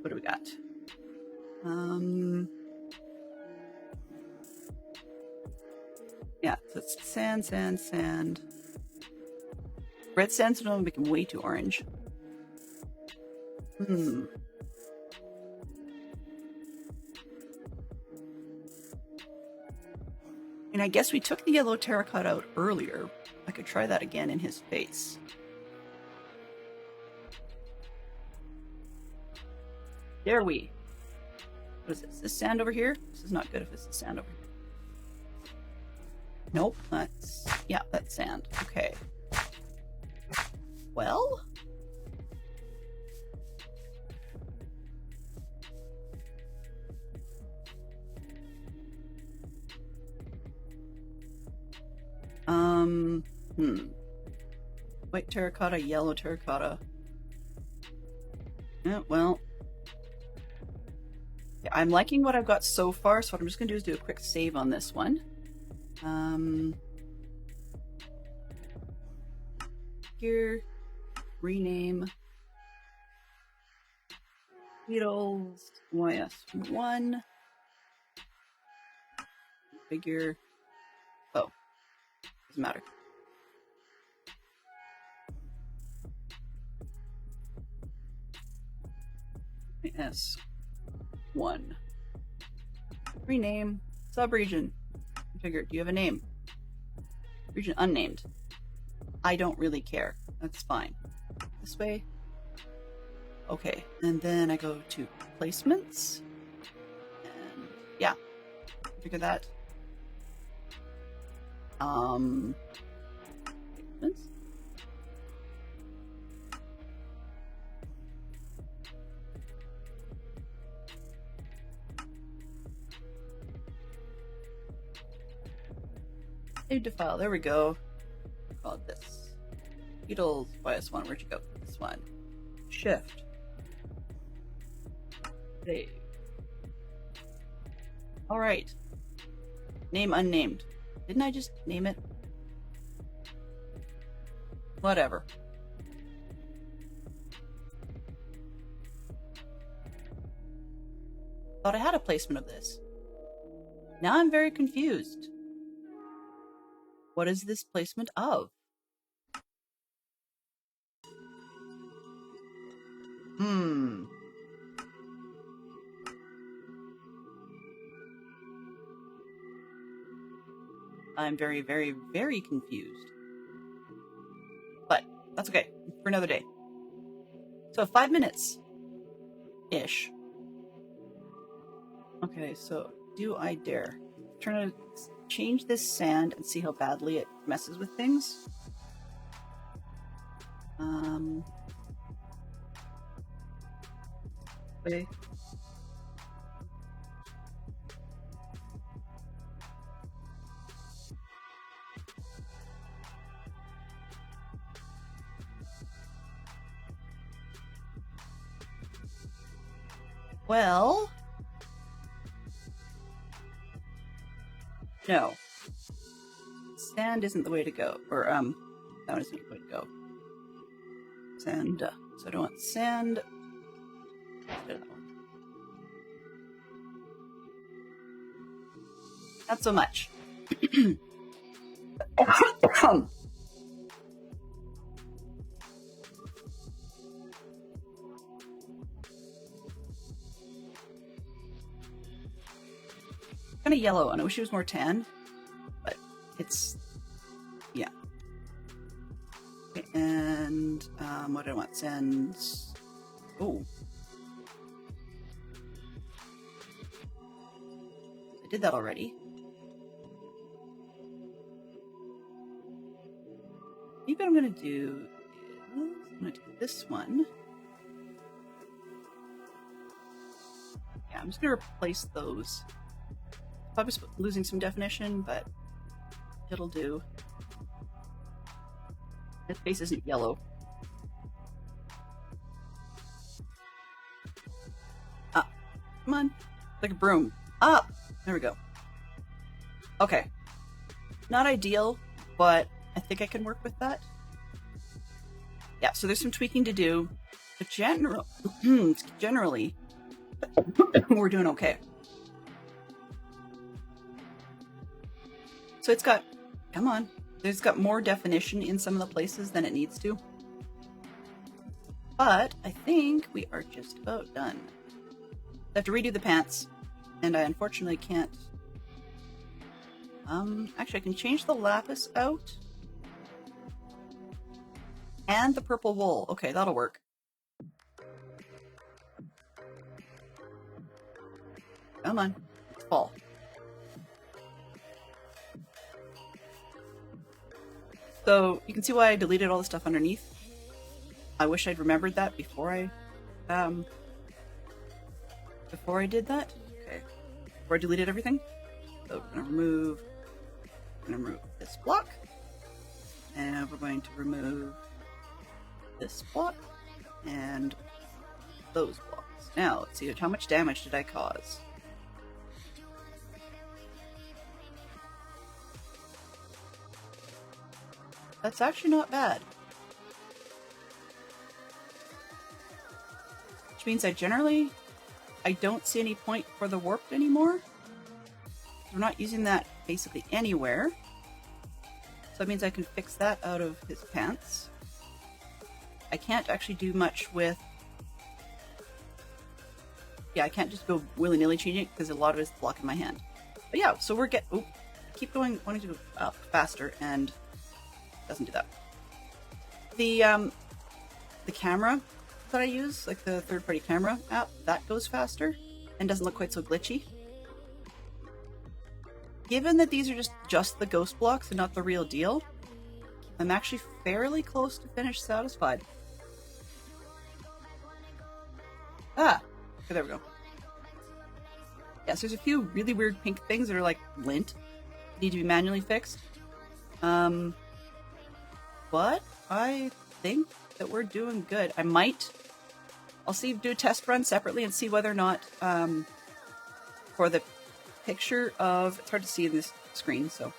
What do we got? Yeah, so it's sand, sand, sand. Red sandstone will make him way too orange. And I guess we took the yellow terracotta out earlier. I could try that again in his face. There we. What is this? Is this sand over here? This is not good if this is sand over here. Nope, that's... yeah, that's sand. Okay. Well... White terracotta, yellow terracotta. Yeah, well... yeah, I'm liking what I've got so far, so what I'm just going to do is do a quick save on this one. Here, rename Beatles YS1 figure. Oh, doesn't matter. S1 rename subregion. Figure, do you have a name? Region unnamed. I don't really care. That's fine. This way. Okay, and then I go to placements. And yeah, figure that. Placements. Save to file. There we go. Called this. Beatles YS1. Where'd you go? This one. Shift. Save. All right. Name unnamed. Didn't I just name it? Whatever. Thought I had a placement of this. Now I'm very confused. What is this placement of? I'm very, very, very confused. But that's okay. For another day. So 5 minutes. Ish. Okay, so do I dare? Trying to change this sand and see how badly it messes with things. Okay. Well, no. Sand isn't the way to go. Or, that isn't the way to go. Sand, so I don't want sand. Not so much. Kind of yellow, and I wish it was more tan, but it's, yeah. Okay, And what do I want? Send. Oh. I did that already. Maybe what I'm going to do is I'm going to do this one. Yeah, I'm just going to replace those. Probably losing some definition, but it'll do. His face isn't yellow. Up. Come on. Like a broom. Up. There we go. Okay. Not ideal, but I think I can work with that. Yeah, so there's some tweaking to do, but generally, we're doing okay. So it's got, come on, it's got more definition in some of the places than it needs to. But I think we are just about done. I have to redo the pants, and I unfortunately can't. Actually, I can change the lapis out. And the purple wool. Okay, that'll work. Come on. It's fall. So you can see why I deleted all the stuff underneath. I wish I'd remembered that before I did that. Okay. Before I deleted everything. So we're gonna remove this block. And we're going to remove this block and those blocks. Now let's see how much damage did I cause. That's actually not bad. Which means I don't see any point for the warped anymore. We're not using that basically anywhere. So that means I can fix that out of his pants. I can't actually do much with... Yeah, I can't just go willy-nilly changing it because a lot of it's blocking my hand. But yeah, so we're keep going, wanting to go up faster, and doesn't do that. The camera that I use, like the third-party camera app, that goes faster and doesn't look quite so glitchy. Given that these are just the ghost blocks and not the real deal, I'm actually fairly close to finish satisfied. Ah, okay, there we go. Yeah, so there's a few really weird pink things that are like lint, need to be manually fixed. But I think that we're doing good. I'll do a test run separately and see whether or not, for the picture of, it's hard to see in this screen, so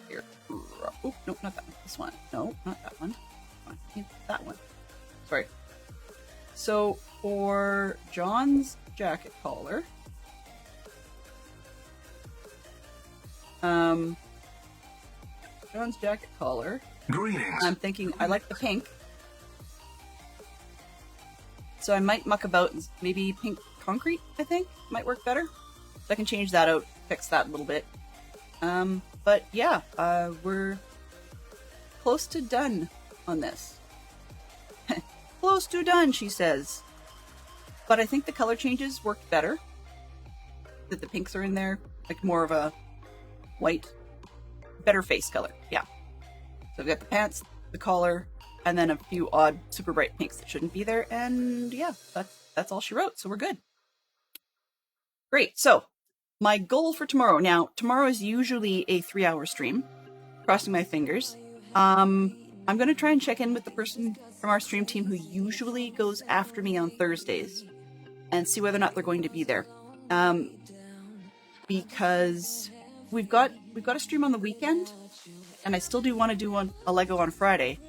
here. Oh, no, not that one. This one. No, not that one. That one. Sorry. So for John's jacket collar, Greetings. I'm thinking I like the pink. So I might muck about and maybe pink concrete, I think, might work better. So I can change that out, fix that a little bit. But yeah, we're close to done on this. Close to done, she says. But I think the color changes worked better. That the pinks are in there, like more of a white, better face color. Yeah. So we've got the pants, the collar, and then a few odd super bright pinks that shouldn't be there. And yeah, that's all she wrote. So we're good. Great. So my goal for tomorrow. Now, tomorrow is usually a 3-hour stream. Crossing my fingers. I'm going to try and check in with the person from our stream team who usually goes after me on Thursdays and see whether or not they're going to be there. Because we've got a stream on the weekend, and I still do want to do a Lego on Friday.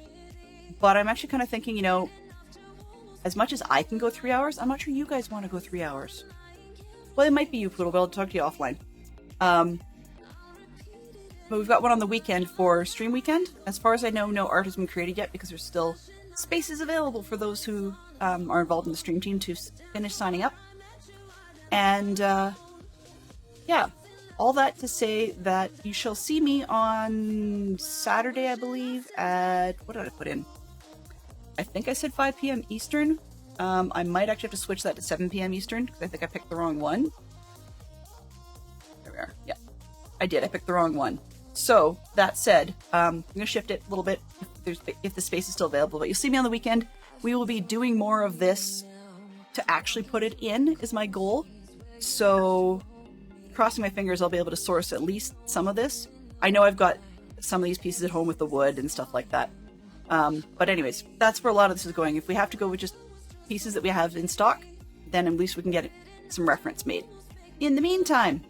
But I'm actually kind of thinking, as much as I can go 3 hours, I'm not sure you guys want to go 3 hours. Well, it might be you, Poodle, but I'll talk to you offline. But we've got one on the weekend for stream weekend. As far as I know, no art has been created yet because there's still spaces available for those who are involved in the stream team to finish signing up. And yeah, all that to say that you shall see me on Saturday, I believe, at, what did I put in? I think I said 5 p.m. Eastern. I might actually have to switch that to 7 p.m. Eastern, because I think I picked the wrong one. There we are. Yeah, I did. I picked the wrong one. So, that said, I'm going to shift it a little bit if the space is still available. But you'll see me on the weekend. We will be doing more of this to actually put it in, is my goal. So, crossing my fingers, I'll be able to source at least some of this. I know I've got some of these pieces at home with the wood and stuff like that. But anyways, that's where a lot of this is going. If we have to go with just pieces that we have in stock, then at least we can get some reference made. In the meantime,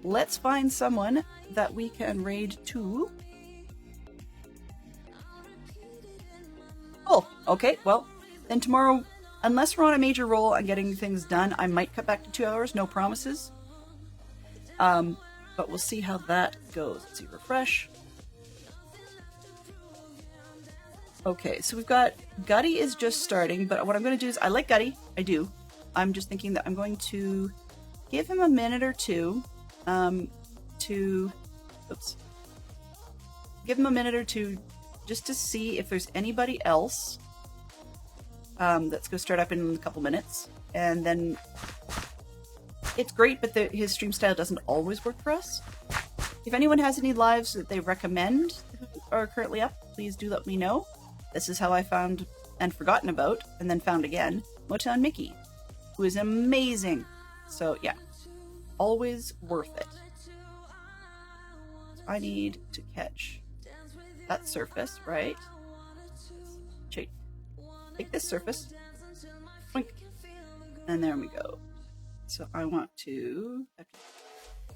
let's find someone that we can raid to. Oh, okay, well, then tomorrow, unless we're on a major roll on getting things done, I might cut back to 2 hours, no promises. But we'll see how that goes. Let's see, refresh. Okay, so we've got Gutty is just starting, but what I'm going to do is, I like Gutty, I do. I'm just thinking that I'm going to give him a minute or two give him a minute or two just to see if there's anybody else that's going to start up in a couple minutes. And then it's great, but his stream style doesn't always work for us. If anyone has any lives that they recommend are currently up, please do let me know. This is how I found and forgotten about, and then found again, Motown Mickey, who is amazing. So yeah, always worth it. I need to catch that surface, right? Take this surface, blink, and there we go. So I want to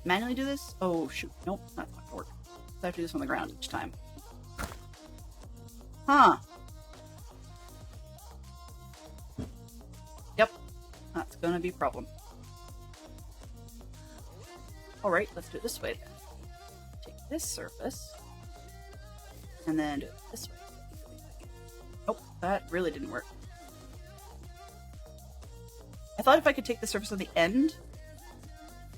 manually do this. Oh shoot, nope, that's not gonna work. So I have to do this on the ground each time. Huh. Yep, that's gonna be a problem. Alright, let's do it this way then. Take this surface, and then do it this way. Nope, that really didn't work. I thought if I could take the surface on the end,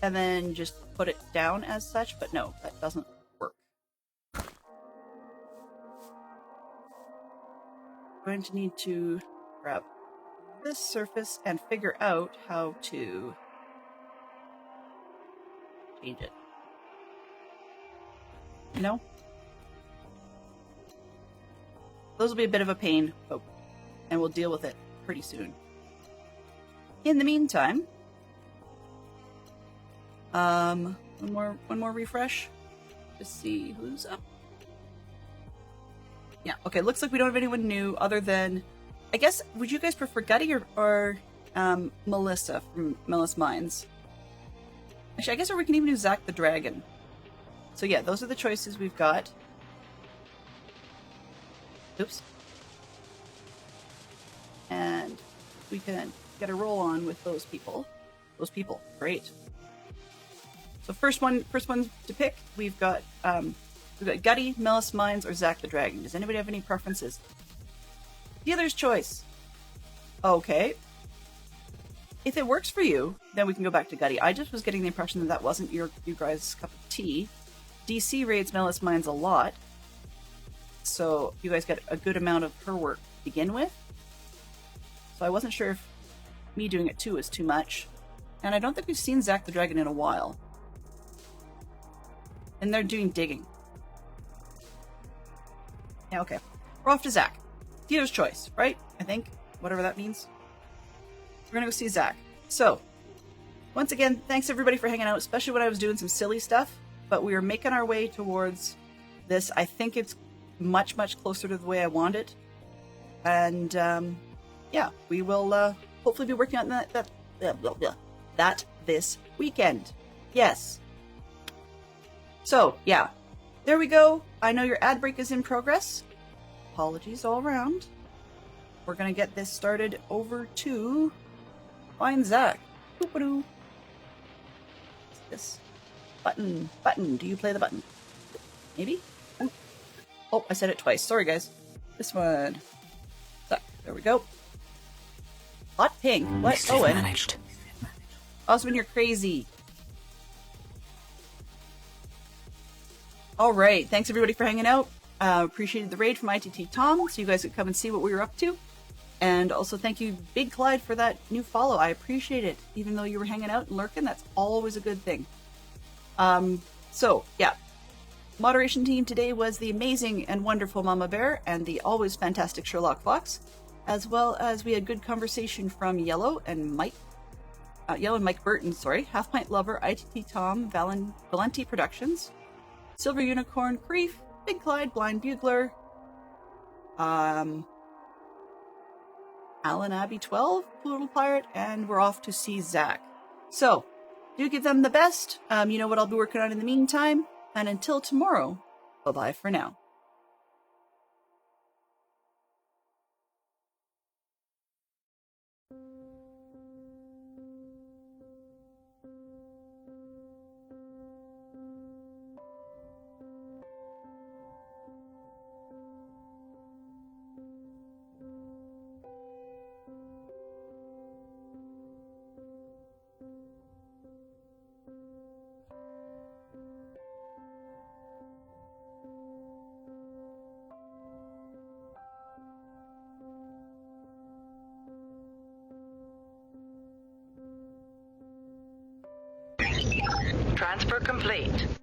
and then just put it down as such, but no, that doesn't work. I'm going to need to grab this surface and figure out how to change it. You know? Those will be a bit of a pain, and we'll deal with it pretty soon. In the meantime, one more refresh. Just see who's up. Yeah, okay, looks like we don't have anyone new other than, I guess, would you guys prefer Gutty or Melissa from Melissa Mines? Actually, I guess, or we can even do Zach the Dragon. So yeah, those are the choices we've got. Oops. And we can get a roll on with those people. Great. So first one to pick, we've got Gutty, Melissa Mines, or Zach the Dragon. Does anybody have any preferences? Dealer's choice. Okay. If it works for you, then we can go back to Gutty. I just was getting the impression that wasn't you guys' cup of tea. DC raids Melissa Mines a lot, so you guys get a good amount of her work to begin with. So I wasn't sure if me doing it too is too much. And I don't think we've seen Zach the Dragon in a while. And they're doing digging. Yeah, okay. We're off to Zach. Dealer's choice, right? I think. Whatever that means. We're gonna go see Zach. So, once again, thanks everybody for hanging out, especially when I was doing some silly stuff. But we are making our way towards this. I think it's much, much closer to the way I want it. And, yeah, we will hopefully be working on that this weekend. Yes. So, yeah. There we go. I know your ad break is in progress. Apologies all around. We're going to get this started over to find Zach. Boop-a-doo. This button. Do you play the button? Maybe? Oh, I said it twice. Sorry, guys. This one. Zach. There we go. Hot pink. What? Owen. Managed. Osmond, you're crazy. All right. Thanks everybody for hanging out. Appreciated the raid from ITT Tom, so you guys could come and see what we were up to. And also thank you, Big Clyde, for that new follow. I appreciate it. Even though you were hanging out and lurking, that's always a good thing. So, yeah. Moderation team today was the amazing and wonderful Mama Bear and the always fantastic Sherlock Fox, as well as we had good conversation from Yellow and Mike Burton, Half Pint Lover, ITT Tom, Valenti Productions, Silver Unicorn, Creef, Big Clyde, Blind Bugler, Alan Abbey 12, Poodle Pirate, and we're off to see Zach. So, do give them the best. You know what I'll be working on in the meantime. And until tomorrow, bye-bye for now. Transfer complete.